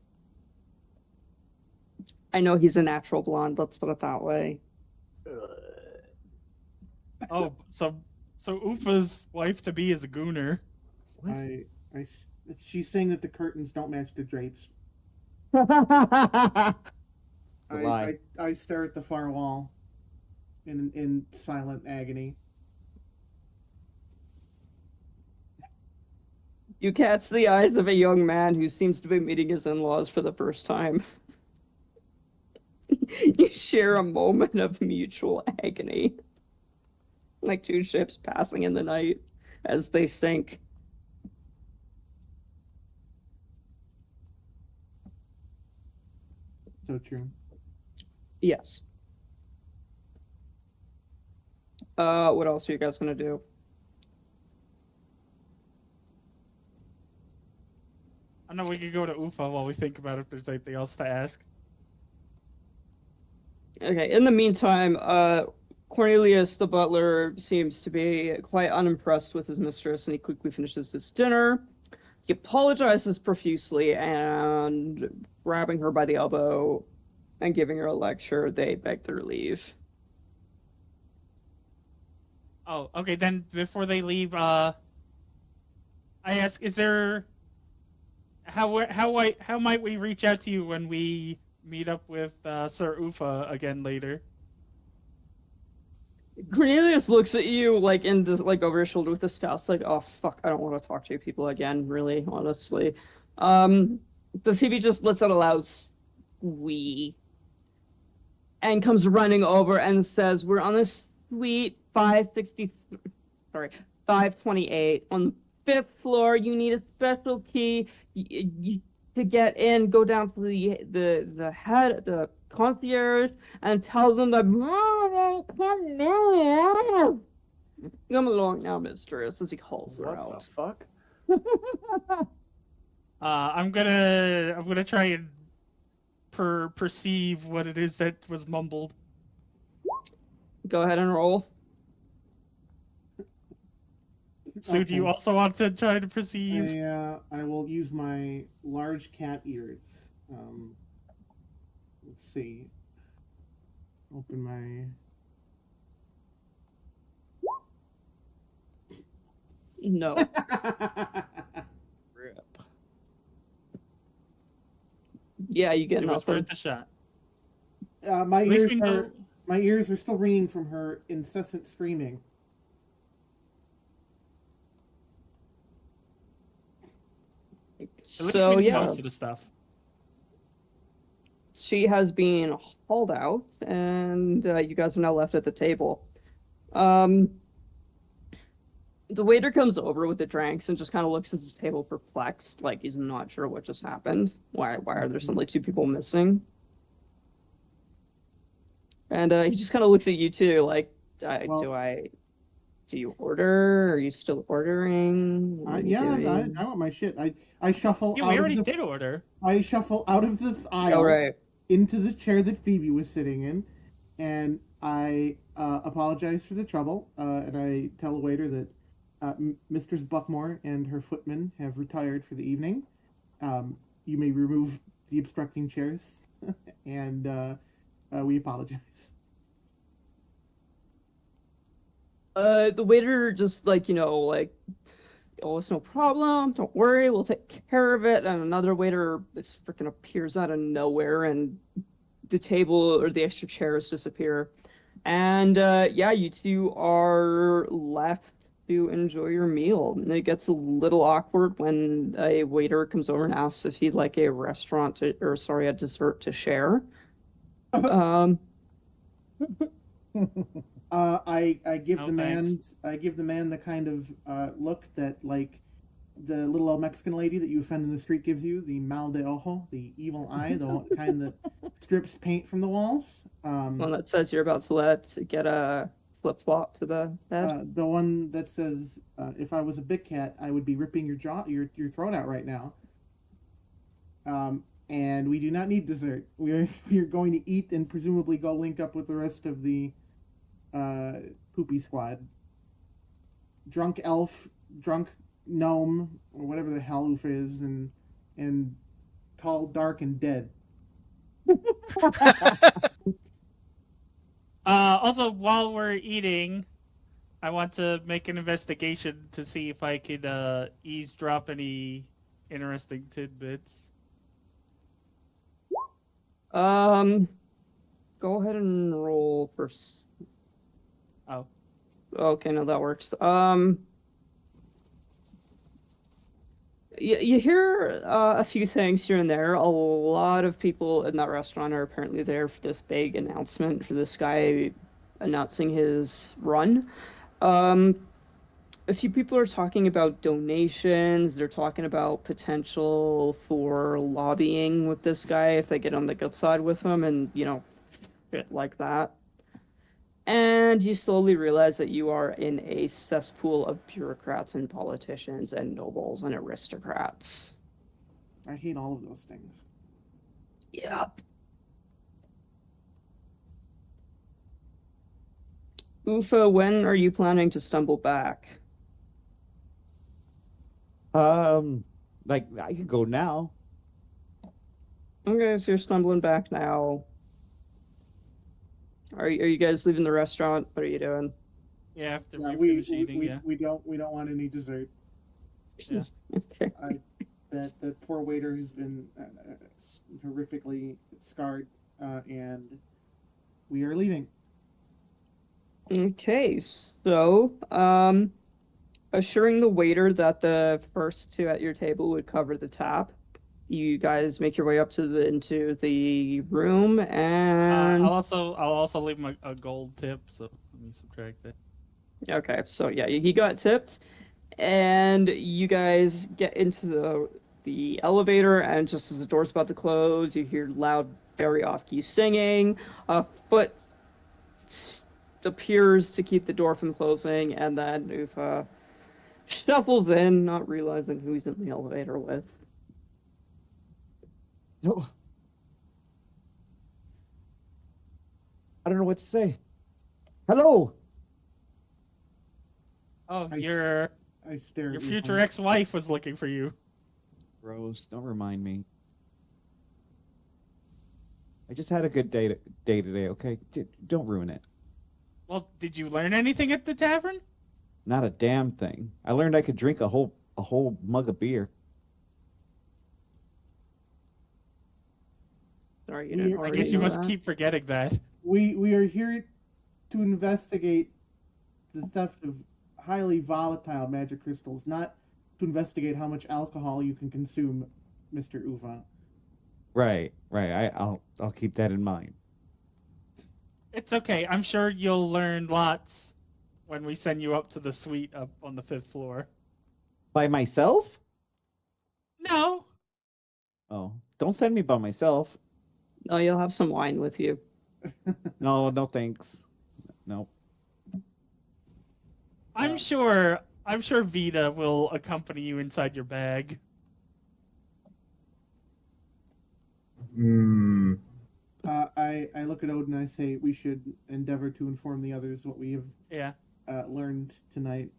I know he's a natural blonde, let's put it that way. Oh, so Ufa's wife-to-be is a gooner. She's saying that the curtains don't match the drapes. Lie. I stare at the far wall in silent agony. You catch the eyes of a young man who seems to be meeting his in-laws for the first time. You share a moment of mutual agony. Like two ships passing in the night as they sink. So true. Yes. What else are you guys gonna do? I know we could go to Ufa while we think about if there's anything else to ask. Okay, in the meantime, Cornelius, the butler, seems to be quite unimpressed with his mistress, and he quickly finishes his dinner. He apologizes profusely, and grabbing her by the elbow and giving her a lecture, they beg their leave. Oh, okay, then before they leave, I ask, is there... How might we reach out to you when we meet up with Sir Ufa again later? Cornelius looks at you like over his shoulder with disgust, like, oh fuck, I don't want to talk to you people again, really, honestly. But Phoebe just lets out a loud squee and comes running over and says, we're on this suite 528 on the 5th floor. You need a special key to get in. Go down to the concierge and tell them that come along now, mistress, as he calls her out. What the fuck? I'm gonna try and perceive what it is that was mumbled. Go ahead and roll. So do you also want to try to perceive? I will use my large cat ears. Let's see. open my. No. Rip. Yeah, you get It was nothing. worth a shot. My At least ears we are know. my ears are still ringing from her incessant screaming. At least So we know yeah, most of the stuff. she has been hauled out, and you guys are now left at the table. Um, the waiter comes over with the drinks and just kind of looks at the table perplexed, like he's not sure what just happened. Why are there suddenly two people missing? And he just kind of looks at you too, like, do you order? Are you still ordering? What are you Yeah, doing? I want my shit. I shuffle Yeah, out we of already the did order. I shuffle out of this aisle All right. into the chair that Phoebe was sitting in, and I apologize for the trouble, and I tell the waiter that Mistress Buckmore and her footman have retired for the evening. You may remove the obstructing chairs, and we apologize. The waiter just like, oh, it's no problem. Don't worry, we'll take care of it. And another waiter just freaking appears out of nowhere, and the table or the extra chairs disappear. And yeah, you two are left to enjoy your meal. And it gets a little awkward when a waiter comes over and asks if he'd like a a dessert to share. I give No, the man thanks. the kind of look that like the little old Mexican lady that you offend in the street gives you, the mal de ojo, the evil eye, the kind that strips paint from the walls. One that says you're about to get a flip flop to the head. The one that says, "If I was a big cat, I would be ripping your throat out right now." And we do not need dessert. We are going to eat and presumably go link up with the rest of the poopy squad. Drunk elf, drunk gnome, or whatever the hell Oof is, and tall, dark, and dead. Also, while we're eating, I want to make an investigation to see if I could eavesdrop any interesting tidbits. Go ahead and roll for. Oh. Okay, no, that works. You hear a few things here and there. A lot of people in that restaurant are apparently there for this big announcement for this guy announcing his run. A few people are talking about donations. They're talking about potential for lobbying with this guy if they get on the good side with him and, shit like that. And you slowly realize that you are in a cesspool of bureaucrats and politicians and nobles and aristocrats. I hate all of those things. Yep. Ufa, when are you planning to stumble back? Like I could go now. Okay, so you're stumbling back now. Are you guys leaving the restaurant? What are you doing? Yeah, after Yeah, we finish eating, yeah. we don't want any dessert. Yeah. Okay. That poor waiter has been horrifically scarred, and we are leaving. Okay, so, assuring the waiter that the first two at your table would cover the tab, you guys make your way up into the room, and I'll also leave him a gold tip, so let me subtract that. okay, so yeah, he got tipped, and you guys get into the elevator, and just as the door's about to close, you hear loud, very off-key singing. A foot appears to keep the door from closing, and then Ufa shuffles in, not realizing who he's in the elevator with. No. I don't know what to say. Hello. Oh, I your stare at future Ufa. ex-wife was looking for you. Rose, don't remind me. I just had a good day today. Okay, don't ruin it. Well, did you learn anything at the tavern? Not a damn thing. I learned I could drink a whole mug of beer. Sorry, you didn't I already guess you know must that. keep forgetting that. We are here to investigate the theft of highly volatile magic crystals, not to investigate how much alcohol you can consume, Mr. Uva. Right. I'll keep that in mind. It's okay. I'm sure you'll learn lots when we send you up to the suite up on the 5th floor. By myself? No. Oh, don't send me by myself. No, you'll have some wine with you. No, thanks. Nope. I'm sure Vita will accompany you inside your bag. Hmm. I look at Odin and I say we should endeavor to inform the others what we have learned tonight.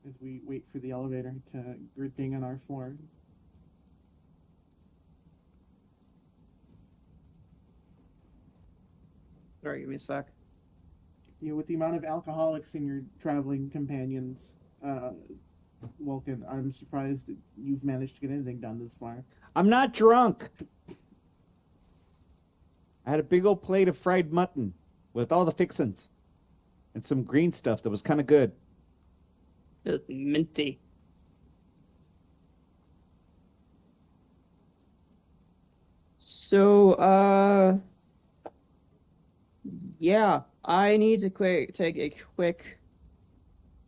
As we wait for the elevator to ding on our floor. Sorry, give me a sec. With the amount of alcoholics in your traveling companions, Vulcan, I'm surprised that you've managed to get anything done this far. I'm not drunk. I had a big old plate of fried mutton with all the fixins and some green stuff that was kind of good. It's minty. So, yeah, I need to take a quick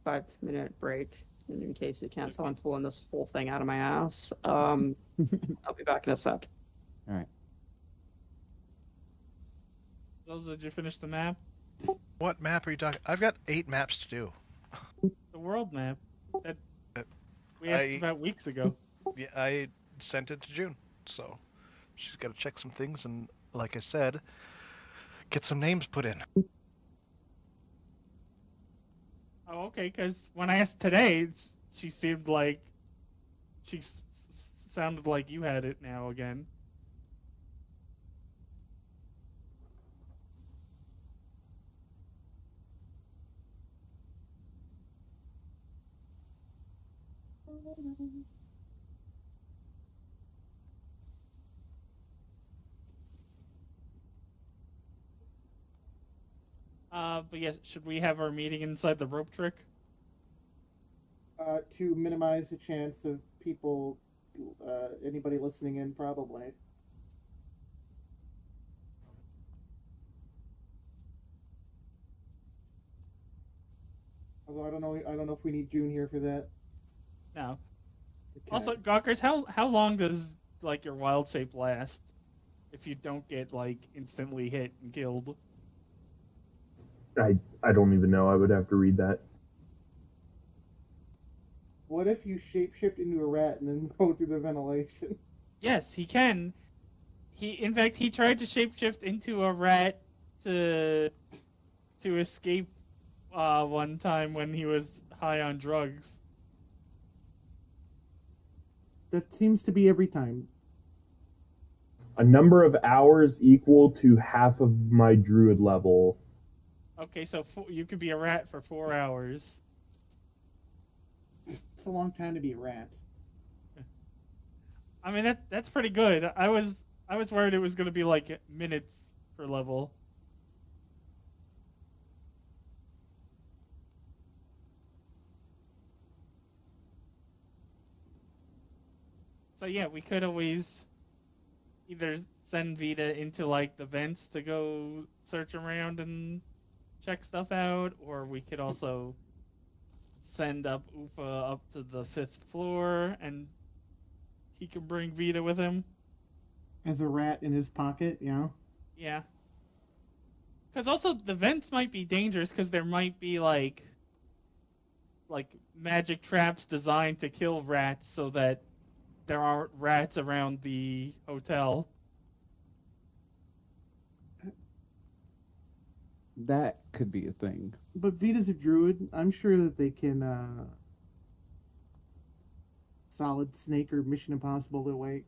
5-minute break. And in case you can't tell, I'm pulling this whole thing out of my ass. I'll be back in a sec. All right. Did you finish the map? What map are you talking? I've got 8 maps to do. The world map that we asked about weeks ago. Yeah, I sent it to June, so she's got to check some things and, like I said, get some names put in. Oh, okay. Because when I asked today, she seemed like sounded like you had it now again. But yes, should we have our meeting inside the rope trick? To minimize the chance of people, anybody listening in, probably. Although I don't know if we need June here for that. No. Okay. Also, Gawkers, how long does like your wild shape last if you don't get like instantly hit and killed? I don't even know. I would have to read that. What if you shapeshift into a rat and then go through the ventilation? Yes, he can. In fact, he tried to shapeshift into a rat to escape one time when he was high on drugs. That seems to be every time. A number of hours equal to half of my druid level. Okay, so you could be a rat for 4 hours. It's a long time to be a rat. I mean that's pretty good. I was worried it was gonna be like minutes per level. So yeah, we could always either send Vita into like the vents to go search around and check stuff out, or we could also send up Ufa up to the 5th floor and he can bring Vita with him. As a rat in his pocket, yeah. Yeah. Because also the vents might be dangerous because there might be like magic traps designed to kill rats so that there aren't rats around the hotel. That could be a thing. But Vita's a druid. I'm sure that they can Solid Snake or Mission Impossible their way.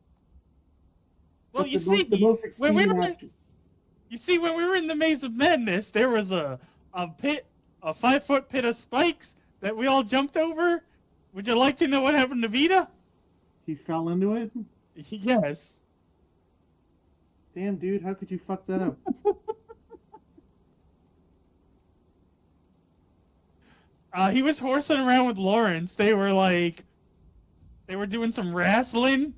Well, But you see, the most when we extreme were option. when we were in the Maze of Madness, there was a pit, a 5-foot pit of spikes that we all jumped over. Would you like to know what happened to Vita? He fell into it? Yes. Damn, dude, how could you fuck that up? He was horsing around with Lawrence. They were doing some wrestling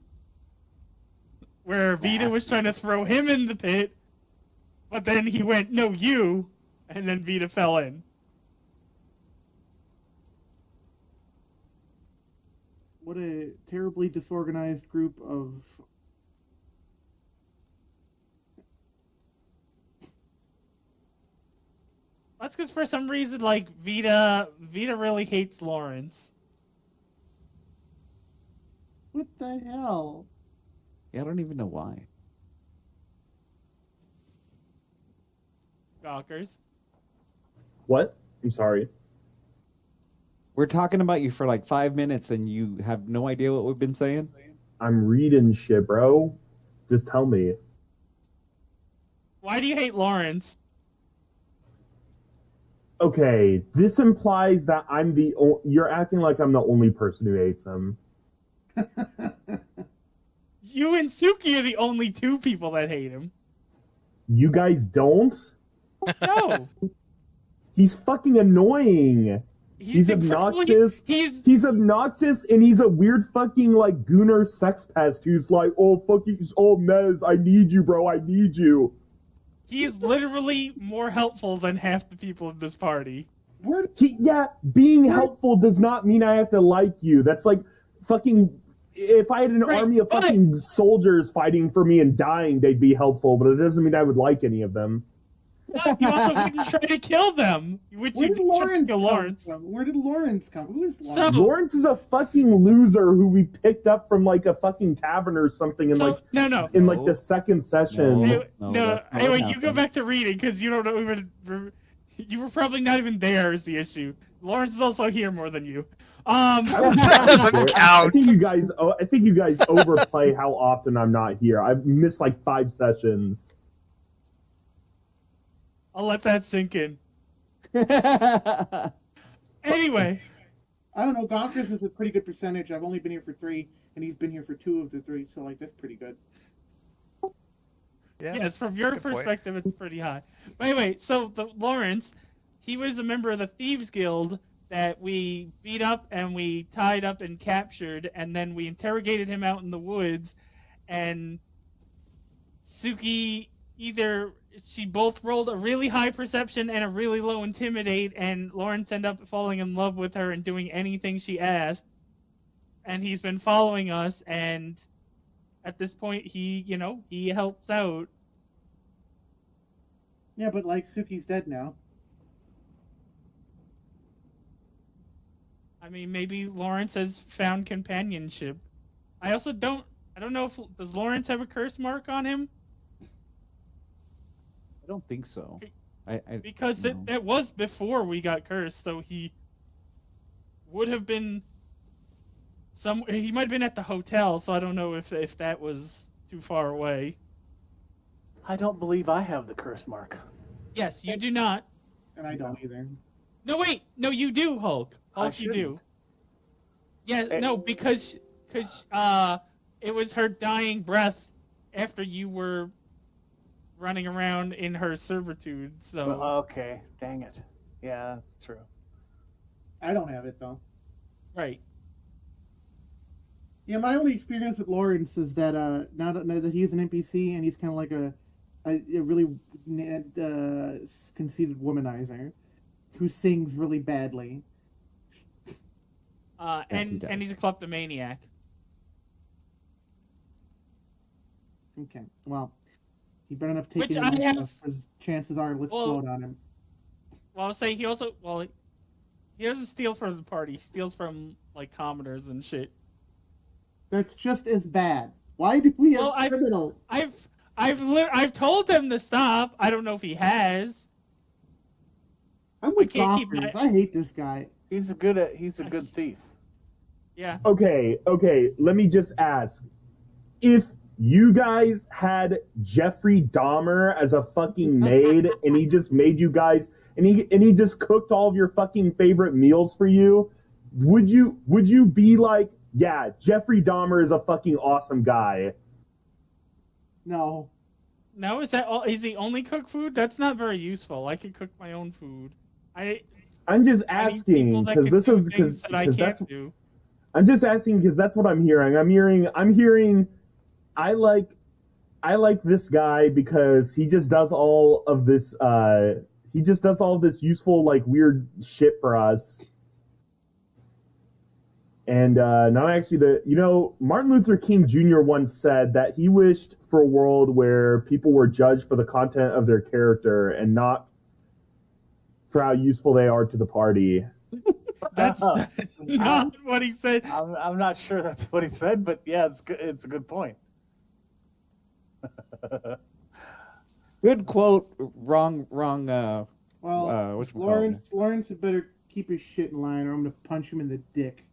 where Vita was trying to throw him in the pit, but then he went, "No, you," and then Vita fell in. What a terribly disorganized group of... That's because for some reason, like, Vita really hates Lawrence. What the hell? Yeah, I don't even know why. Gawkers. What? I'm sorry. We're talking about you for like 5 minutes and you have no idea what we've been saying? I'm reading shit, bro. Just tell me. Why do you hate Lawrence? Okay, this implies that I'm the you're acting like I'm the only person who hates him. You and Suki are the only two people that hate him. You guys don't? No. He's fucking annoying. He's obnoxious. He's obnoxious, and he's a weird fucking like gooner sex pest who's like, oh fucking, oh Mez, I need you, bro, I need you. He's literally more helpful than half the people in this party. Being helpful does not mean I have to like you. That's like fucking. If I had an army of fucking soldiers fighting for me and dying, they'd be helpful, but it doesn't mean I would like any of them. But you also wouldn't try to kill them, which Where you did Lawrence kill Lawrence. come from? Where did Lawrence come? Who is Lawrence? Lawrence is a fucking loser who we picked up from like a fucking tavern or something in like the second session. Anyway, you go back to reading because you don't know even. You were probably not even there is the issue. Lawrence is also here more than you. That doesn't count. I think you guys overplay how often I'm not here. I've missed like 5 sessions. I'll let that sink in. Anyway. I don't know, Gonkers is a pretty good percentage. I've only been here for 3, and he's been here for 2 of the 3, so like that's pretty good. Yeah, yes, from your perspective, it's pretty high. But anyway, so Lawrence, he was a member of the Thieves Guild that we beat up and we tied up and captured, and then we interrogated him out in the woods, and Suki she both rolled a really high perception and a really low intimidate, and Lawrence ended up falling in love with her and doing anything she asked. And he's been following us, and at this point, he helps out. Yeah, but like Suki's dead now. I mean, maybe Lawrence has found companionship. I don't know does Lawrence have a curse mark on him? I don't think so. Because that was before we got cursed, so he would have been he might have been at the hotel, so I don't know if that was too far away. I don't believe I have the curse mark. Yes, you do not. And I don't either. No, wait. No, you do, Hulk. Hulk, you do. Yeah, no, because it was her dying breath after you were running around in her servitude, so... Well, okay, dang it. Yeah, that's true. I don't have it, though. Right. Yeah, my only experience with Lawrence is that now that he's an NPC and he's kind of like a really conceited womanizer who sings really badly. And he's a kleptomaniac. Okay, well, he better not take any stuff, because chances are let's float on him. Well, I was saying he doesn't steal from the party. He steals from like commoners and shit. That's just as bad. Why do we have criminals? I've told him to stop. I don't know if he has. I'm with Gawkers. I hate this guy. He's a good thief. Yeah. Okay, let me just ask. If you guys had Jeffrey Dahmer as a fucking maid and he just made you guys and he just cooked all of your fucking favorite meals for you, would you be like, yeah, Jeffrey Dahmer is a fucking awesome guy? No. No, is that all? Is he only cook food? That's not very useful. I can cook my own food. I'm just asking because this is because that's. Do. I'm just asking because that's what I'm hearing. I'm hearing. I like this guy because he just does all of this. He just does all this useful, like, weird shit for us. And not actually Martin Luther King Jr. once said that he wished for a world where people were judged for the content of their character and not for how useful they are to the party. That's not what he said. I'm not sure that's what he said, but yeah, it's a good point. Good quote. Wrong. Lawrence better keep his shit in line, or I'm gonna punch him in the dick.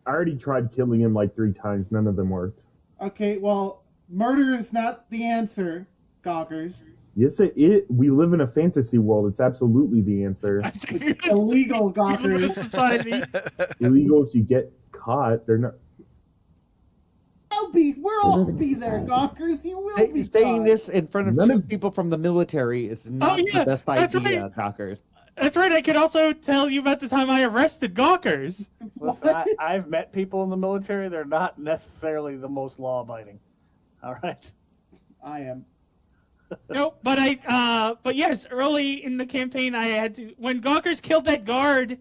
I already tried killing him like 3 times. None of them worked. Okay, well, murder is not the answer, Gawkers. Yes, we live in a fantasy world. It's absolutely the answer. It's illegal, Gawkers. Illegal if you get caught. They're not. We'll all be there, Gawkers. You will be saying caught. this in front of 2 people from the military is not the best idea, Gawkers. That's right. I could also tell you about the time I arrested Gawkers. Listen, I've met people in the military. They're not necessarily the most law-abiding. All right. I am. No, but yes, early in the campaign, I had to. When Gawkers killed that guard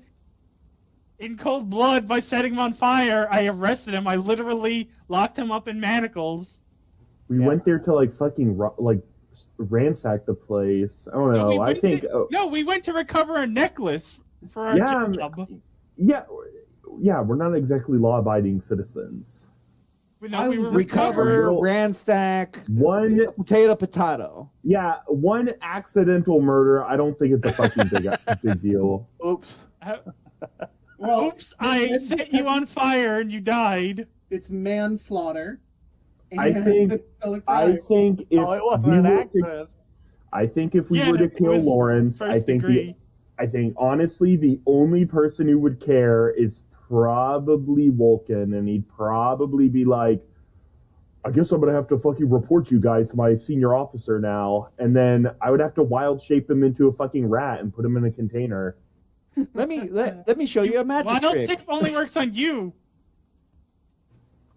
in cold blood by setting him on fire, I arrested him. I literally locked him up in manacles. We went there to fucking ransack the place. I don't know. No, we went to recover a necklace for our job. Yeah, we're not exactly law-abiding citizens. We recover, ransack, one potato. Yeah, one accidental murder. I don't think it's a fucking big deal. Oops. Oops! I set you on fire and you died. It's manslaughter. I think if it wasn't an accident. I think if we were to kill Lawrence, I think honestly the only person who would care is probably Vulcan, and he'd probably be like, I guess I'm gonna have to fucking report you guys to my senior officer now, and then I would have to wild shape him into a fucking rat and put him in a container. Let me show you a magic trick. Wild shape only works on you.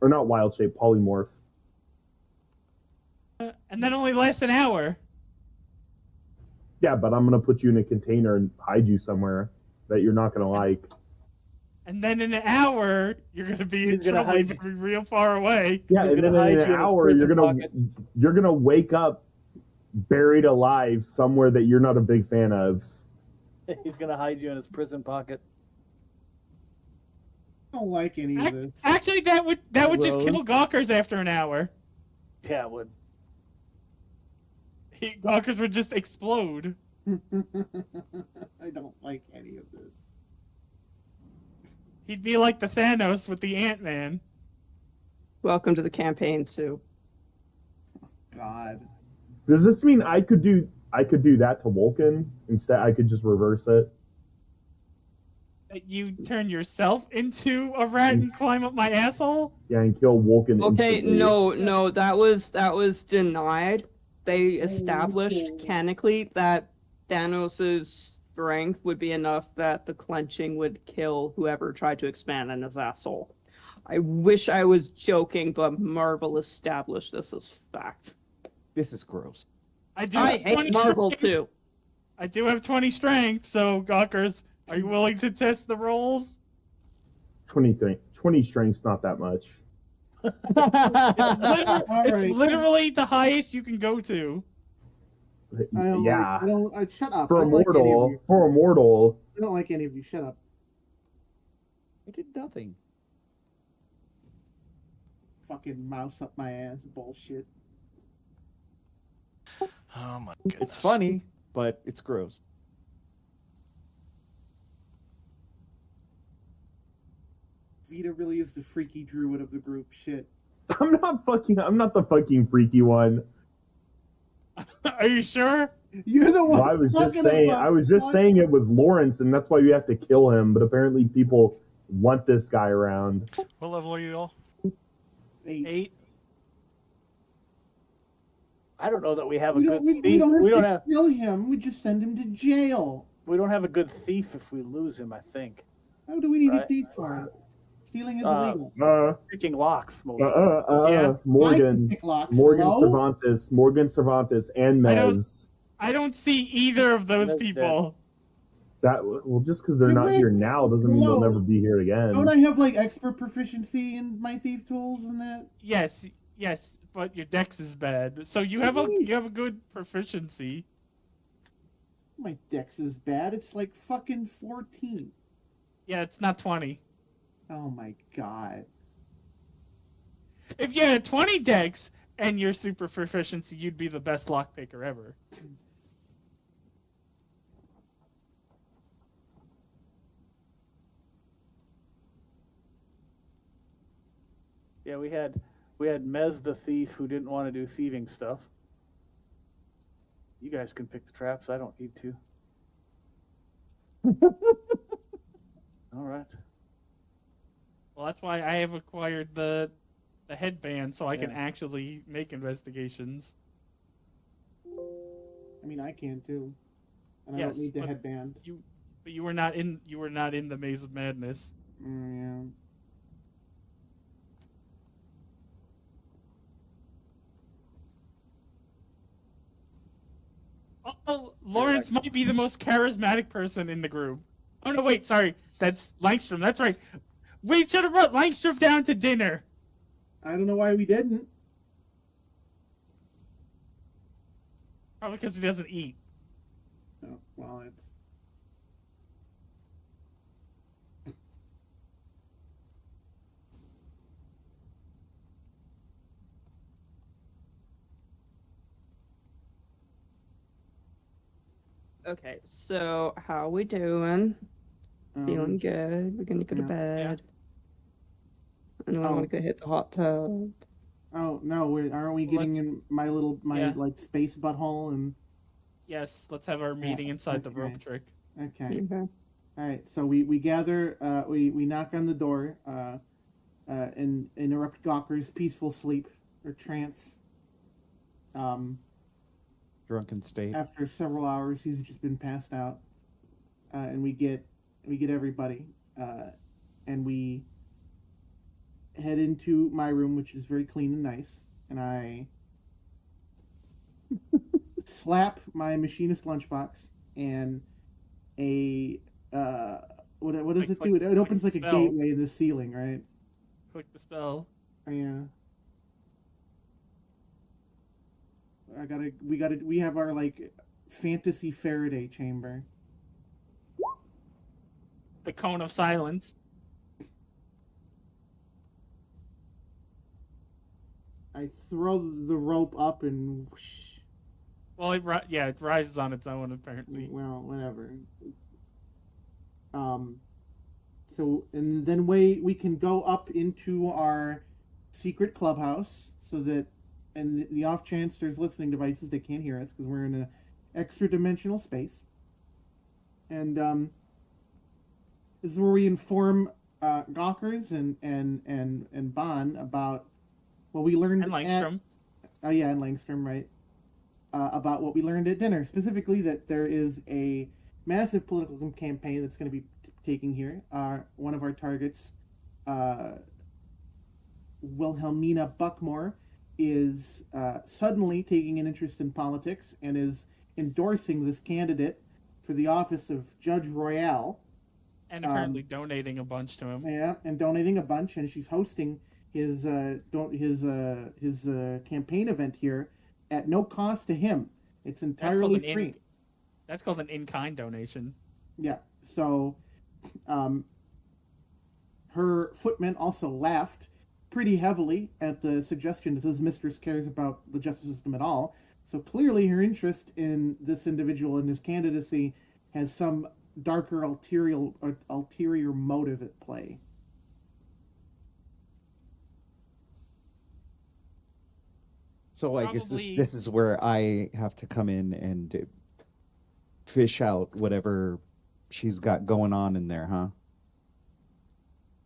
Or not wild shape, polymorph. And that only lasts an hour. Yeah, but I'm gonna put you in a container and hide you somewhere that you're not gonna like. And then in an hour, you're gonna be in trouble real far away. Yeah, and then in an hour, you're gonna wake up buried alive somewhere that you're not a big fan of. He's gonna hide you in his prison pocket. I don't like any of this. Actually, that would just kill Gawkers after an hour. Yeah, it would. Gawkers would just explode. I don't like any of this. He'd be like the Thanos with the Ant-Man. Welcome to the campaign, Sue. God. Does this mean I could do that to Vulcan? Instead, I could just reverse it. You turn yourself into a rat and climb up my asshole? Yeah, and kill Vulcan. Okay, instantly. no, that was denied. They established canonically that Thanos' strength would be enough that the clenching would kill whoever tried to expand on his asshole. I wish I was joking, but Marvel established this as fact. This is gross. I hate Marvel too. I do have 20 strength, so Gawkers, are you willing to test the rolls? 20 strength's not that much. It's literally the highest you can go to. Yeah. Shut up. For a mortal. I don't like any of you. Shut up. I did nothing. Fucking mouse up my ass bullshit. Oh my goodness. It's funny, but it's gross. Vita really is the freaky druid of the group. Shit. I'm not the fucking freaky one. Are you sure? You're the one. Well, I was just saying it was Lawrence, and that's why you have to kill him. But apparently, people want this guy around. What level are you all? 8. I don't know that we have a We good don't, thief. we don't have to kill him. We just send him to jail. We don't have a good thief if we lose him, I think. How do we need a thief for? Stealing is illegal. Picking locks, mostly. Morgan Cervantes, and Mez. I don't see either of those people. Just because they're not here now doesn't mean they'll never be here again. Don't I have like expert proficiency in my thief tools and that? Yes, but your dex is bad. So you have a good proficiency. My dex is bad. It's like fucking 14. Yeah, it's not 20. Oh my god. If you had 20 dex and your super proficiency, you'd be the best lockpicker ever. Yeah, we had Mez the thief who didn't want to do thieving stuff. You guys can pick the traps. I don't need to. All right. Well, that's why I have acquired the headband, so I can actually make investigations. I mean, I can too, and I don't need the headband. But you were not in the Maze of Madness. Yeah. Oh, Lawrence might be the most charismatic person in the group. Oh no, wait, sorry, that's Langstrom. That's right. We should have brought Langstrom down to dinner. I don't know why we didn't. Probably because he doesn't eat. Oh, well, it's... Okay, so how we doing? Feeling good. We're gonna go to bed. Anyone want to go hit the hot tub? Oh no, aren't we getting in my like space butthole and? Yes, let's have our meeting inside the rope trick. Okay. All right. So we gather. We knock on the door. And interrupt Gawker's peaceful sleep or trance. Drunken state. After several hours, he's just been passed out, and we get everybody, and we head into my room, which is very clean and nice, and I slap my machinist lunchbox and a what does it do? It opens like a gateway in the ceiling, right? Click the spell. Yeah. We have our like fantasy Faraday chamber. The cone of silence. I throw the rope up and whoosh. Well, it rises on its own apparently. Well, whatever. So and then we can go up into our secret clubhouse so that. And the off chance there's listening devices, they can't hear us because we're in an extra dimensional space. And this is where we inform Gawkers and Bon about what we learned and Langstrom. And Langstrom, right? About what we learned at dinner, specifically that there is a massive political campaign that's going to be taking here. One of our targets, Wilhelmina Buckmore, is suddenly taking an interest in politics and is endorsing this candidate for the office of Judge Royale. And apparently donating a bunch to him. Yeah, and donating a bunch, and she's hosting his campaign event here at no cost to him. It's entirely free. That's called an in-kind donation. Yeah, so her footman also laughed pretty heavily at the suggestion that his mistress cares about the justice system at all. So clearly her interest in this individual and his candidacy has some darker ulterior motive at play. So I guess Probably. this is where I have to come in and fish out whatever she's got going on in there, huh?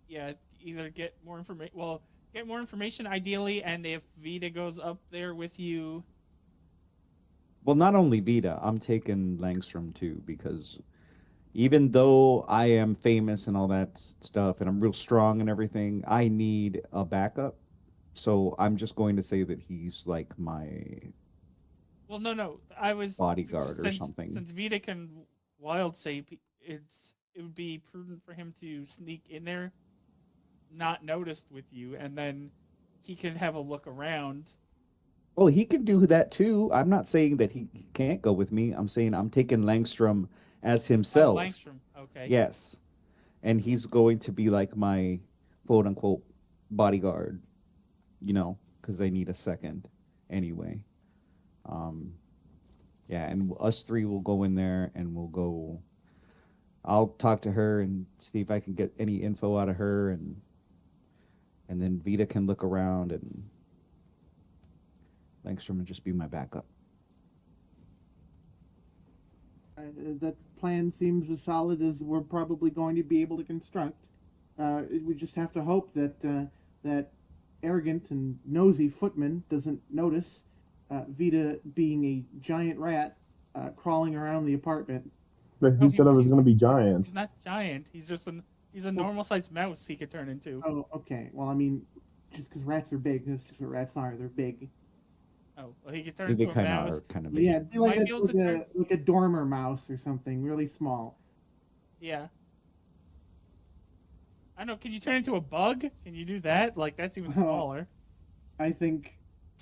Yeah, either get more information. Well, get more information ideally, and if Vita goes up there with you. Well, not only Vita, I'm taking Langstrom too, because even though I am famous and all that stuff, and I'm real strong and everything, I need a backup. So I'm just going to say that he's like my Well, no. I was bodyguard or since something. Vita can wild shape, it would be prudent for him to sneak in there, not noticed with you, and then he can have a look around. Well, he can do that too. I'm not saying that he can't go with me. I'm saying I'm taking Langstrom as Oh, himself. Langstrom. Okay. Yes. And he's going to be like my quote unquote bodyguard, because I need a second anyway. Yeah, and us three will go in there and we'll go. I'll talk to her and see if I can get any info out of her, and then Vita can look around, and Langstrom will just be my backup. That plan seems as solid as we're probably going to be able to construct. We just have to hope that that arrogant and nosy footman doesn't notice Vita being a giant rat crawling around the apartment. But who said I was going to be giant? He's not giant. He's just he's a normal-sized mouse he could turn into. Oh, okay. Well, I mean, just because rats are big, that's just what rats are. They're big. Oh, well, he could turn into a mouse. Are kind of big. Yeah, like a dormer mouse or something, really small. Yeah. I don't know. Can you turn into a bug? Can you do that? Like, that's even smaller. I think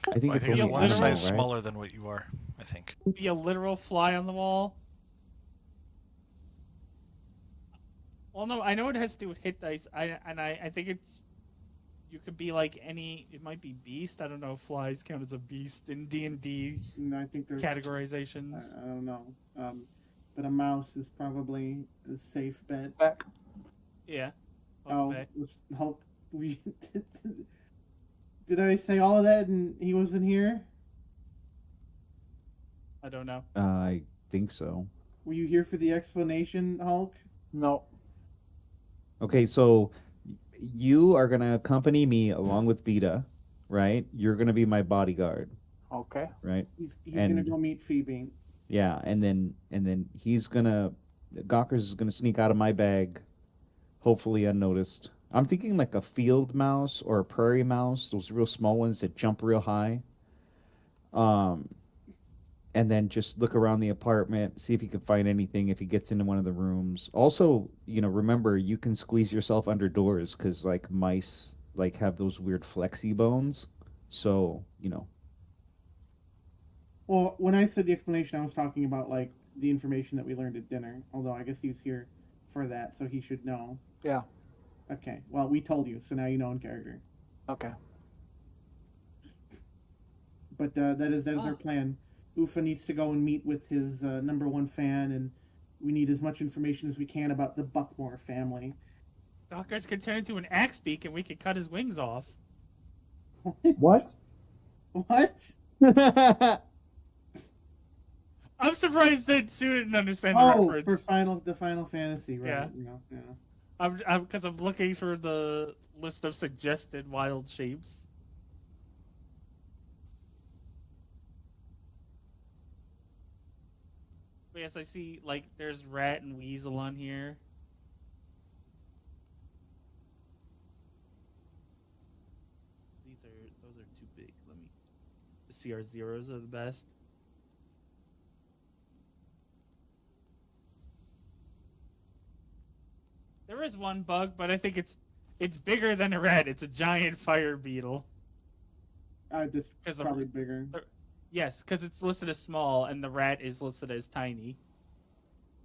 it's one size smaller than what you are, I think. Be a literal fly on the wall. Well, no, I know it has to do with hit dice. I think it's, you could be like it might be beast. I don't know if flies count as a beast in D&D. No, I think they're categorizations. I don't know. But a mouse is probably a safe bet. Yeah. Hulk. Did I say all of that and he wasn't here? I don't know. I think so. Were you here for the explanation, Hulk? No. Okay, so you are going to accompany me along with Vita, right? You're going to be my bodyguard. Okay. Right? He's going to go meet Phoebe. Yeah, and then Gawkers is going to sneak out of my bag, hopefully unnoticed. I'm thinking like a field mouse or a prairie mouse, those real small ones that jump real high. And then just look around the apartment, see if he can find anything, if he gets into one of the rooms. Also, remember, you can squeeze yourself under doors, because, like, mice, like, have those weird flexy bones. So, Well, when I said the explanation, I was talking about, like, the information that we learned at dinner. Although I guess he was here for that, so he should know. Yeah. Okay. Well, we told you, so now you know in character. Okay. But that is our plan. Ufa needs to go and meet with his number one fan, and we need as much information as we can about the Buckmore family. Gawkers could turn into an axe beak, and we could cut his wings off. What? What? I'm surprised that Sue didn't understand the reference. For the Final Fantasy, right? Yeah. Because I'm looking through the list of suggested wild shapes. But yes, I see, like, there's rat and weasel on here. Those are too big. The CR0s are the best. There is one bug, but I think it's bigger than a rat. It's a giant fire beetle. That's probably bigger. Yes, because it's listed as small, and the rat is listed as tiny.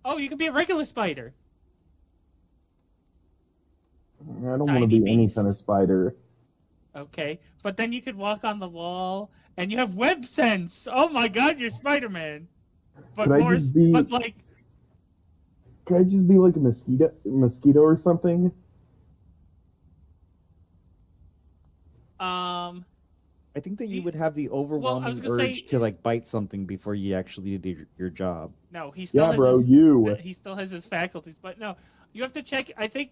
Oh, you can be a regular spider. I don't want to be any kind of spider. Okay, but then you could walk on the wall, and you have web sense. Oh my God, you're Spider-Man. But Could I just be? But like. Could I just be like a mosquito or something? I think that you would have the overwhelming urge to like bite something before you actually did your job. No, he still has he still has his faculties, but no, you have to check. I think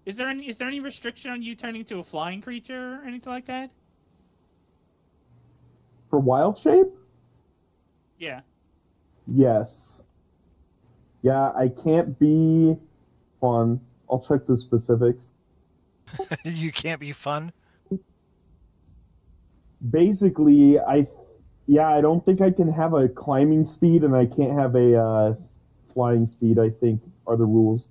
is there any restriction on you turning to a flying creature or anything like that? For wild shape? Yeah. Yes. Yeah, I can't be fun. I'll check the specifics. You can't be fun? Basically, I don't think I can have a climbing speed, and I can't have a flying speed, I think, are the rules.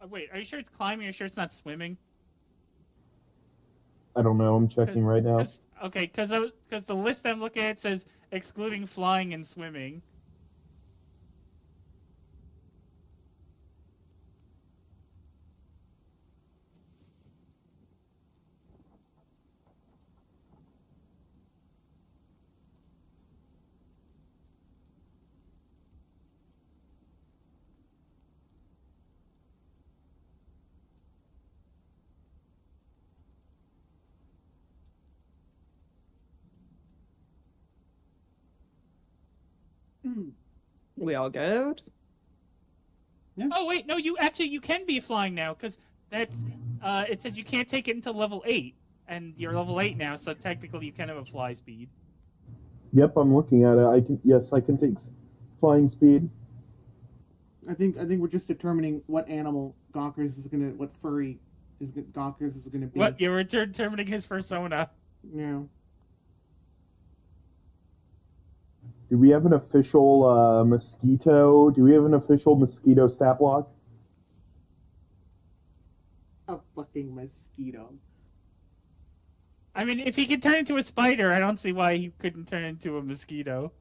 Wait, are you sure it's climbing? Are you sure it's not swimming? I don't know. I'm checking right now. Okay, because the list I'm looking at says excluding flying and swimming. We all good? Yeah. Oh wait, no, you can be flying now because that's it says you can't take it until level 8, and you're level 8 now, so technically you can have a fly speed. Yep, I'm looking at it. I can take flying speed. I think we're just determining what animal Gawkers is gonna, what furry Gawkers is gonna be. What, you're determining his persona? Yeah. Do we have an official mosquito? Do we have an official mosquito stat block? A fucking mosquito. I mean, if he could turn into a spider, I don't see why he couldn't turn into a mosquito.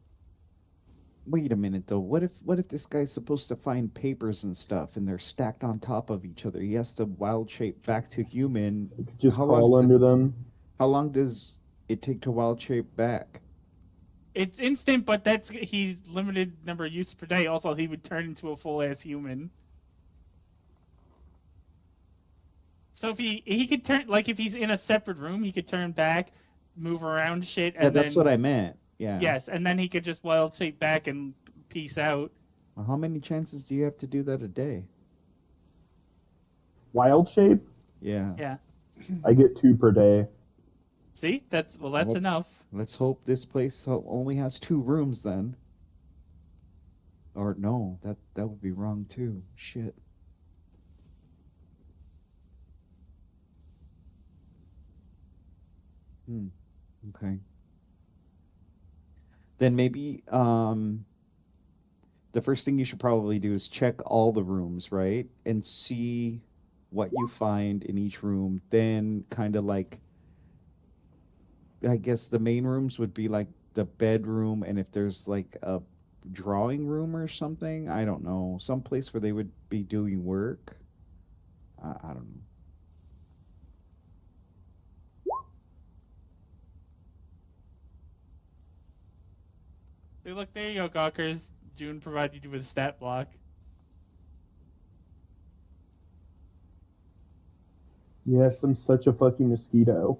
Wait a minute, though. What if this guy's supposed to find papers and stuff, and they're stacked on top of each other? He has to wild shape back to human. Just crawl under them. How long does it take to wild shape back? It's instant, but he's limited number of uses per day. Also, he would turn into a full-ass human. So if he could turn, like if he's in a separate room, he could turn back, move around shit, and that's what I meant. Yeah. Yes, and then he could just wild shape back and peace out. Well, how many chances do you have to do that a day? Wild shape? Yeah. Yeah. I get 2 per day. See? That's enough. Let's hope this place only has 2 rooms then. Or no, that would be wrong too. Shit. Okay. Then maybe the first thing you should probably do is check all the rooms, right? And see what you find in each room. Then kind of like, I guess the main rooms would be like the bedroom, and if there's like a drawing room or something, I don't know, some place where they would be doing work. I don't know. See, look, there you go, Gawkers. June provided you with a stat block. Yes, I'm such a fucking mosquito.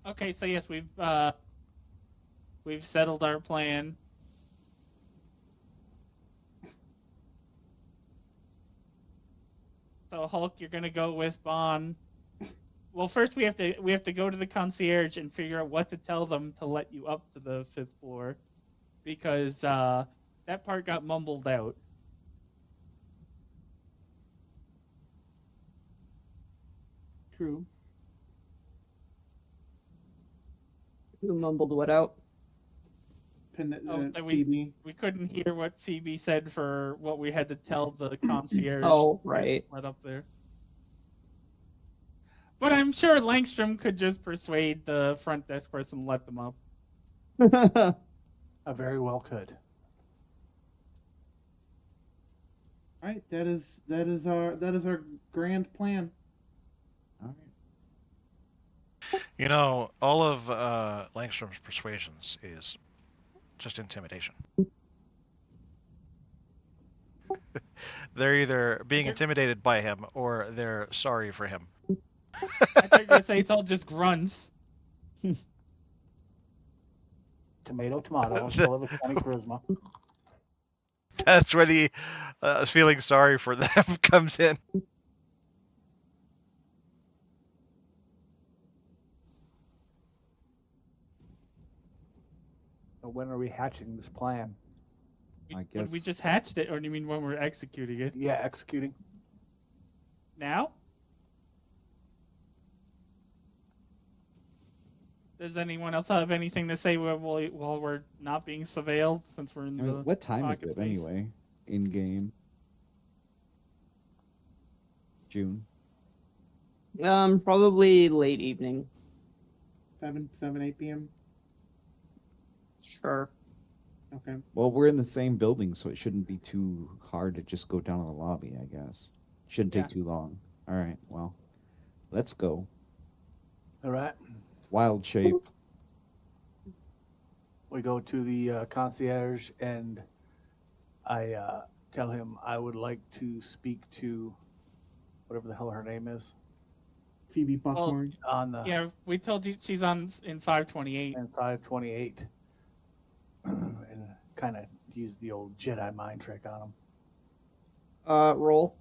Okay, so yes, we've settled our plan. So Hulk, you're gonna go with Bon. Well, first we have to go to the concierge and figure out what to tell them to let you up to the 5th floor, because that part got mumbled out. True. Who mumbled what out? Phoebe. We couldn't hear what Phoebe said for what we had to tell the concierge. Oh, right. Let up there. But I'm sure Langstrom could just persuade the front desk person to let them up. I very well could. All right, that is our grand plan. All right. You know, all of Langstrom's persuasions is just intimidation. They're either being intimidated by him or they're sorry for him. I thought you were going to say it's all just grunts. Tomato, tomato. Still have a 20 charisma. That's where the feeling sorry for them comes in. So when are we hatching this plan? I When guess we just hatched it, or do you mean when we're executing it? Yeah, executing. Now? Does anyone else have anything to say while we're not being surveilled, since we're in I the mean, what time is pocket it space? anyway? In game. June. Probably late evening. 7, 8 p.m. Sure. Okay. Well, we're in the same building, so it shouldn't be too hard to just go down to the lobby, I guess. Shouldn't take too long. All right, well, let's go. All right. Wild shape. We go to the concierge, and I tell him I would like to speak to whatever the hell her name is. Phoebe Buckhorn. On the Yeah, we told you she's on in 528. and 528, and kind of use the old Jedi mind trick on him. Roll.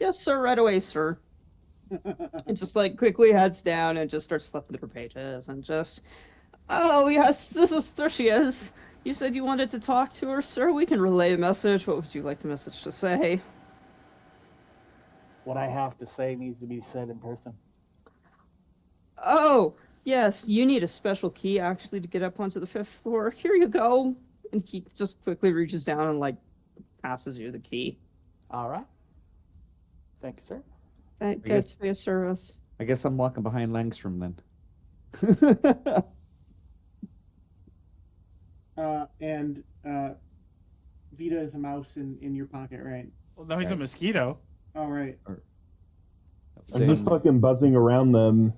Yes, sir, right away, sir. And just like quickly heads down and just starts flipping through pages and just, oh yes, there she is. You said you wanted to talk to her, sir. We can relay a message. What would you like the message to say? What I have to say needs to be said in person. Oh, yes, you need a special key actually to get up onto the 5th floor. Here you go. And he just quickly reaches down and like passes you the key. All right. Thank you, sir. That's for your service. I guess I'm walking behind Langstrom then. And Vita is a mouse in your pocket, right? Well, no, he's a mosquito. All right. I'm just fucking buzzing around them.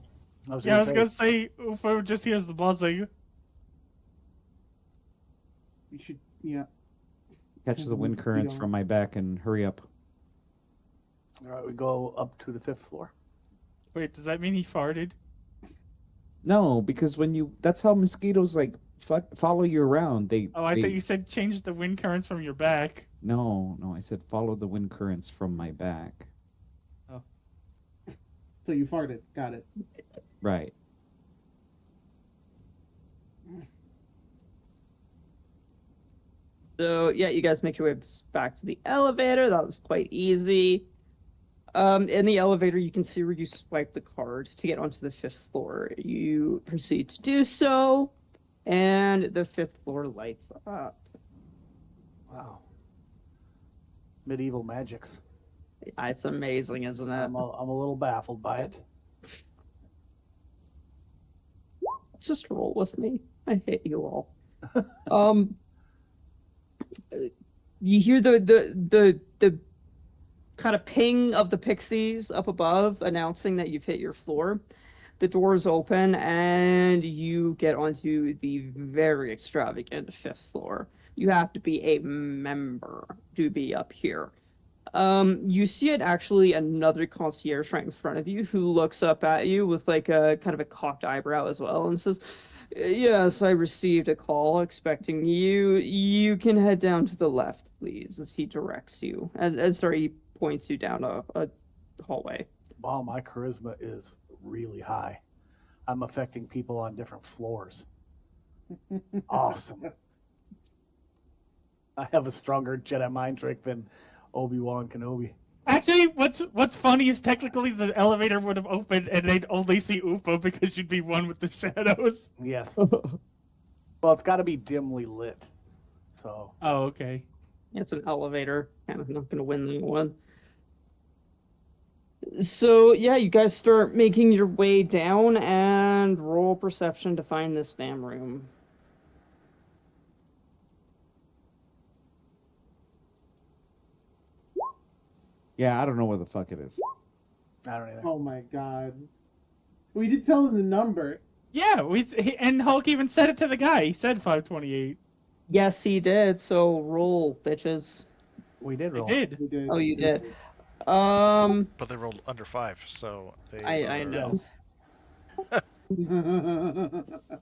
I was gonna say, Ufo just hears the buzzing. You should, yeah. Catch the wind currents from my back and hurry up. All right, we go up to the 5th floor. Wait, does that mean he farted? No, because that's how mosquitoes like follow you around. They thought you said change the wind currents from your back. No, I said follow the wind currents from my back. Oh. So you farted. Got it. Right. So yeah, you guys make your way back to the elevator. That was quite easy. In the elevator, you can see where you swipe the card to get onto the 5th floor. You proceed to do so, and the 5th floor lights up. Wow. Medieval magics. It's amazing, isn't it? I'm a little baffled by it. Just roll with me. I hate you all. You hear the kind of ping of the pixies up above announcing that you've hit your floor. The doors open and you get onto the very extravagant 5th floor. You have to be a member to be up here. You see it actually another concierge right in front of you who looks up at you with like a kind of a cocked eyebrow as well and says, "Yes, I received a call expecting you. You can head down to the left, please," as he directs you. And sorry, he points you down a hallway. Wow, my charisma is really high. I'm affecting people on different floors. Awesome. I have a stronger Jedi mind trick than Obi-Wan Kenobi. Actually, what's funny is technically the elevator would have opened and they'd only see Ufo because you'd be one with the shadows. Yes. Well, it's got to be dimly lit. So. Oh, okay. It's an elevator. Kind of not gonna win that one. So yeah, you guys start making your way down and roll perception to find this damn room. Yeah, I don't know where the fuck it is. I don't either. Oh my god. We did tell him the number. Yeah, and Hulk even said it to the guy. He said 528. Yes, he did. So roll, bitches. We did roll. I did. We did. Oh, you did. But they rolled under 5, so they. I know. Yes.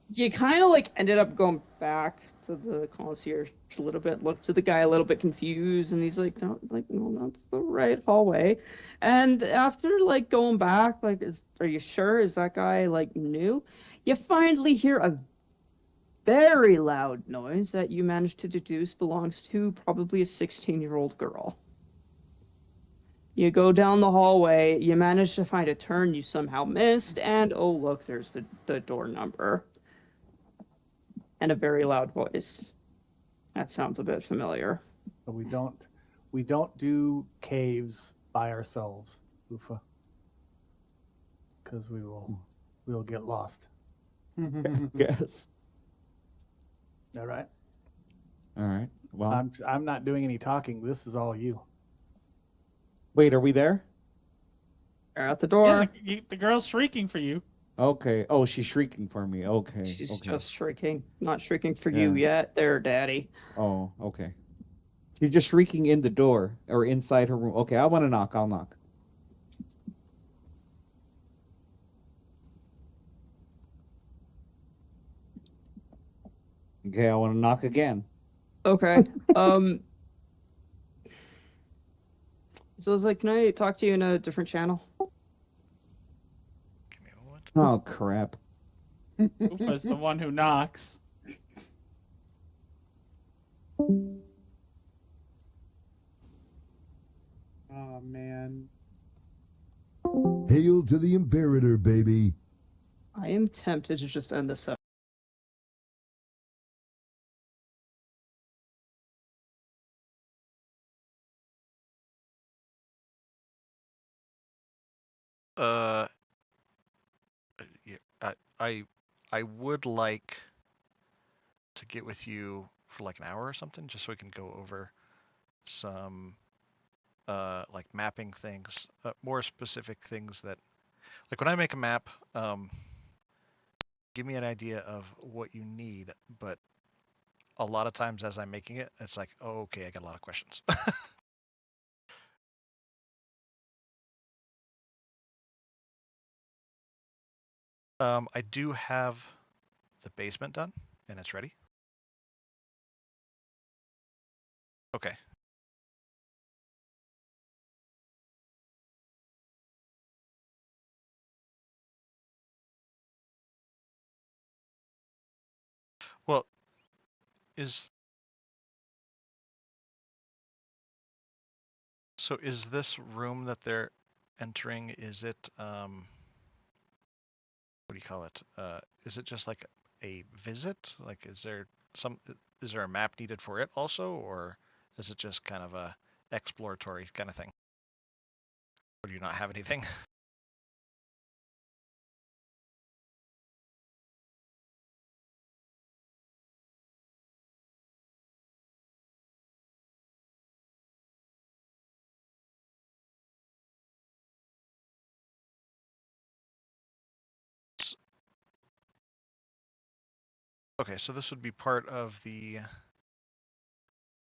You kind of like ended up going back to the concierge a little bit, looked to the guy a little bit confused, and he's like, no, that's the right hallway. And after like going back, like, are you sure? Is that guy like new? You finally hear a very loud noise that you managed to deduce belongs to probably a 16-year-old girl. You go down the hallway, you manage to find a turn you somehow missed, and oh look, there's the door number. And a very loud voice. That sounds a bit familiar. But we don't do caves by ourselves, Ufa. Because we will get lost. Yes. All right. All right. Well, I'm not doing any talking. This is all you. wait, are we there? They're at the door. Yeah, the girl's shrieking for you. Okay. Oh, she's shrieking for me. Okay. She's okay. just shrieking. Not shrieking for you yet. There, Daddy. Oh, okay. She's just shrieking in the door or inside her room. Okay, I want to knock. I'll knock. Okay, I want to knock again. Okay. So I was like, can I talk to you in a different channel? Give me a moment. Oh, crap. Ufa's the one who knocks. Oh man. Hail to the Imperator, baby. I am tempted to just end this up. Yeah, I would like to get with you for like an hour or something, just so we can go over some like mapping things, more specific things that, like when I make a map, give me an idea of what you need, but a lot of times as I'm making it, it's like, oh, okay, I got a lot of questions. I do have the basement done, and it's ready. Okay. Well, is this room that they're entering, is it what do you call it? Is it just like a visit? Like is there a map needed for it also, or is it just kind of a exploratory kind of thing? Or do you not have anything? Okay, so this would be part of the,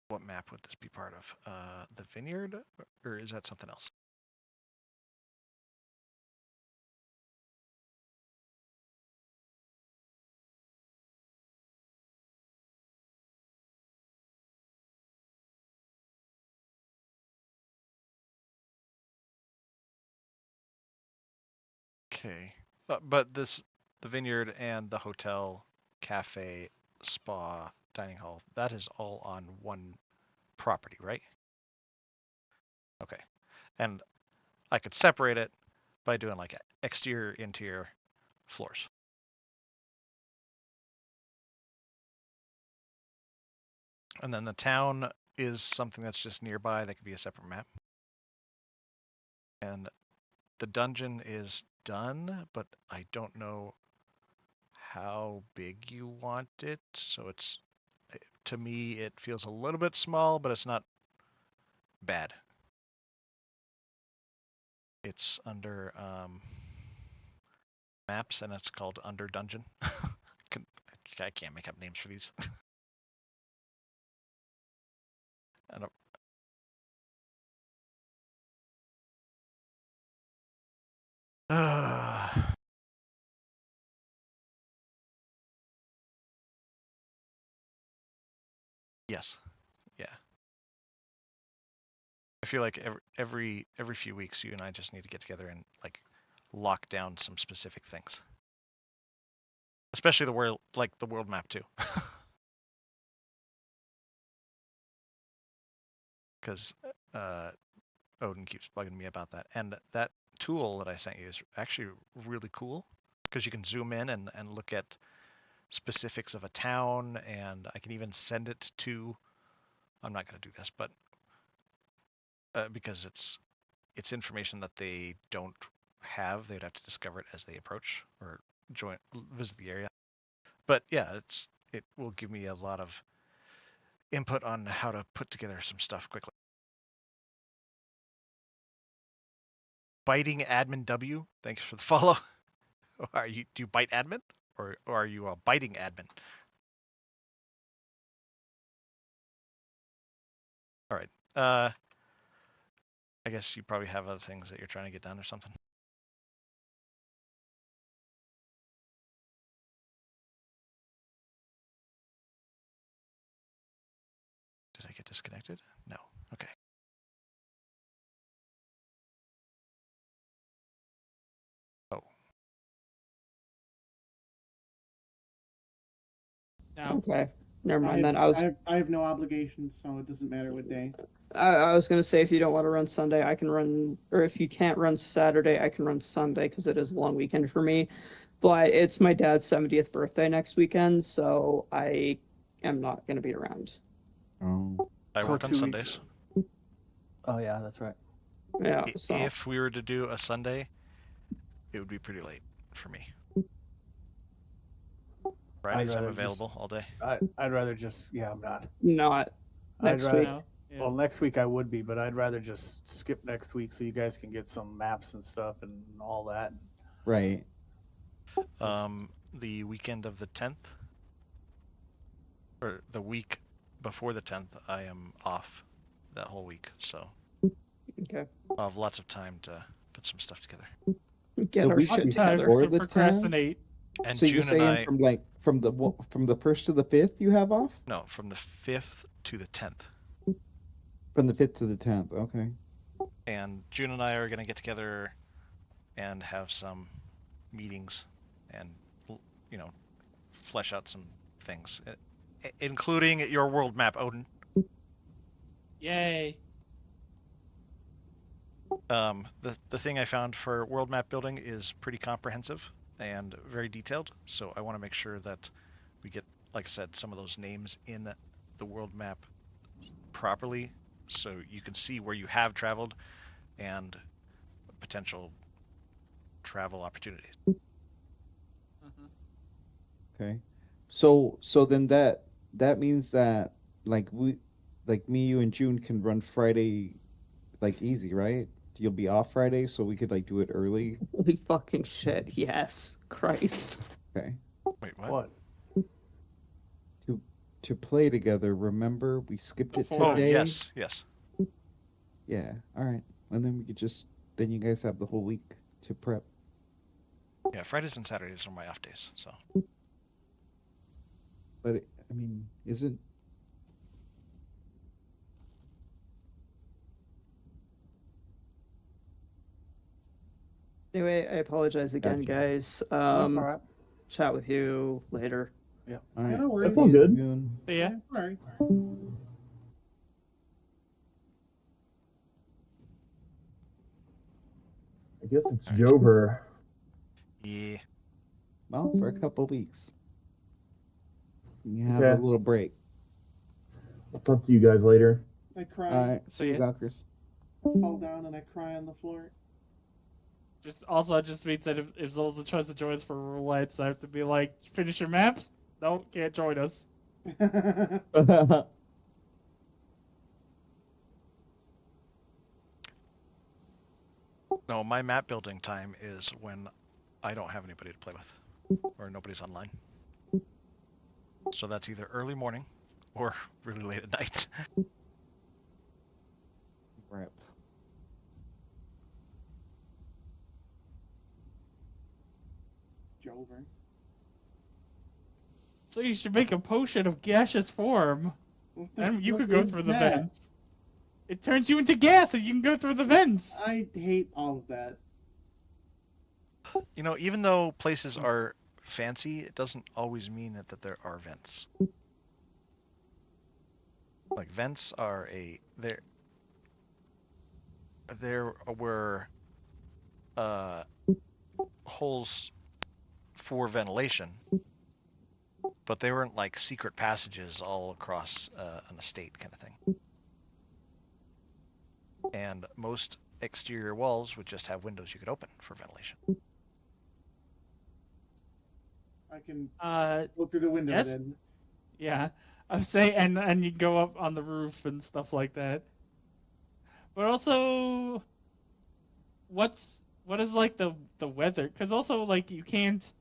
what map would this be part of? The vineyard, or is that something else? Okay, but the vineyard and the hotel, cafe, spa, dining hall, that is all on one property, right? Okay, and I could separate it by doing like exterior, interior floors. And then the town is something that's just nearby that could be a separate map. And the dungeon is done, but I don't know how big you want it. So it's, to me, it feels a little bit small, but it's not bad. It's under maps, and it's called Under Dungeon. I can't make up names for these. I don't... Yes. Yeah. I feel like every few weeks, you and I just need to get together and like lock down some specific things, especially the world map too, because Odin keeps bugging me about that. And that tool that I sent you is actually really cool because you can zoom in and look at specifics of a town, and I can even send it to. I'm not going to do this, but because it's information that they don't have, they'd have to discover it as they approach or visit the area. But yeah, it will give me a lot of input on how to put together some stuff quickly. Biting admin W, thanks for the follow. Do you bite admin or are you a biting admin? All right. I guess you probably have other things that you're trying to get done or something. Did I get disconnected? No. Okay. Oh. No. Okay. Never mind then. I have no obligations, so it doesn't matter what day. I was going to say, if you don't want to run Sunday, I can run, or if you can't run Saturday, I can run Sunday because it is a long weekend for me. But it's my dad's 70th birthday next weekend, so I am not going to be around. Oh. I work on Sundays. Oh yeah, that's right. Yeah. So. If we were to do a Sunday, it would be pretty late for me. Fridays I'm available all day. I'd rather just I'm not. Not next week. Yeah. Well, next week I would be, but I'd rather just skip next week so you guys can get some maps and stuff and all that. Right. The weekend of the 10th, or the week before the 10th, I am off that whole week, so Okay. I'll have lots of time to put some stuff together. Get our shit together. Or the procrastinate. And so June you're saying and I, from the 1st to the 5th you have off? No, from the 5th to the 10th. From the 5th to the 10th, okay. And June and I are going to get together and have some meetings and, flesh out some things, including your world map, Odin. Yay. The thing I found for world map building is pretty comprehensive and very detailed, so I want to make sure that we get, like I said, some of those names in the world map properly, so you can see where you have traveled and potential travel opportunities. Okay. So then that means that me, you and June can run Friday easy, right? You'll be off Friday, so we could do it early. Holy fucking shit! Yes, Christ. Okay. Wait, what? To play together. Remember, we skipped it today. Oh yes. Yeah. All right. And then we could then you guys have the whole week to prep. Yeah, Fridays and Saturdays are my off days, so. But isn't. Anyway, I apologize again, guys. All right. Chat with you later. Yeah. All right. No worries. That's all good. Yeah. All right. I guess it's Jover. Yeah. Well, for a couple weeks. You have a little break. I'll talk to you guys later. I cry. Alright, see you, Yeah. Gawkers. I fall down and I cry on the floor. Just means that if Zolza tries to join us for roulettes, I have to be like, finish your maps? No, can't join us. No, my map building time is when I don't have anybody to play with, or nobody's online. So that's either early morning or really late at night. Rip. Jover. So you should make a potion of gaseous form, and you could go through the vents. It turns you into gas, and you can go through the vents. I hate all of that. You know, even though places are fancy, it doesn't always mean that there are vents. Like vents are there were holes for ventilation, but they weren't like secret passages all across an estate kind of thing. And most exterior walls would just have windows you could open for ventilation. I can go through the window yes? then. Yeah, I'm saying, and you go up on the roof and stuff like that. But also, what is like the weather? Because also like you can't,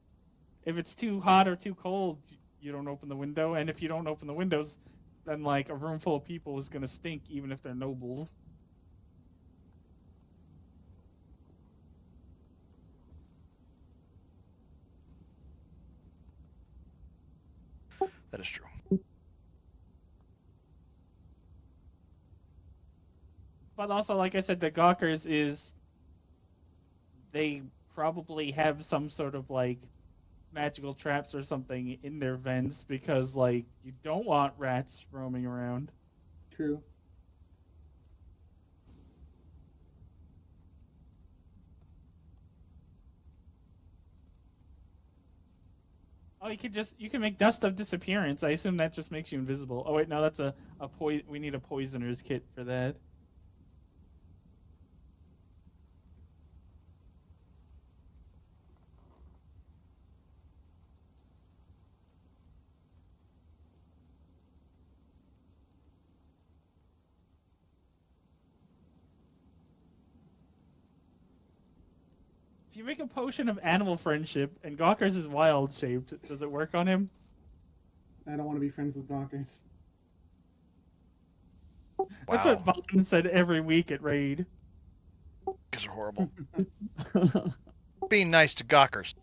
if it's too hot or too cold, you don't open the window, and if you don't open the windows, then like a room full of people is gonna stink even if they're nobles. That is true. But also, like I said, the Gawkers is, they probably have some sort of like magical traps or something in their vents because like you don't want rats roaming around. True. Oh, you can make dust of disappearance. I assume that just makes you invisible. Oh wait, no, that's we need a poisoner's kit for that. If you make a potion of animal friendship and Gawker's is wild shaped, does it work on him? I don't want to be friends with Gawkers. That's what Bond said every week at Raid. These are horrible. Being nice to Gawkers.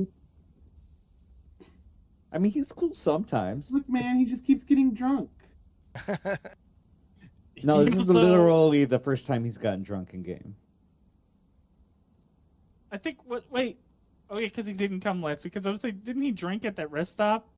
I mean, he's cool sometimes. Look, man, he just keeps getting drunk. No, this is literally the first time he's gotten drunk in game. I think, wait. Oh yeah, because he didn't come last week. Because I was like, didn't he drink at that rest stop?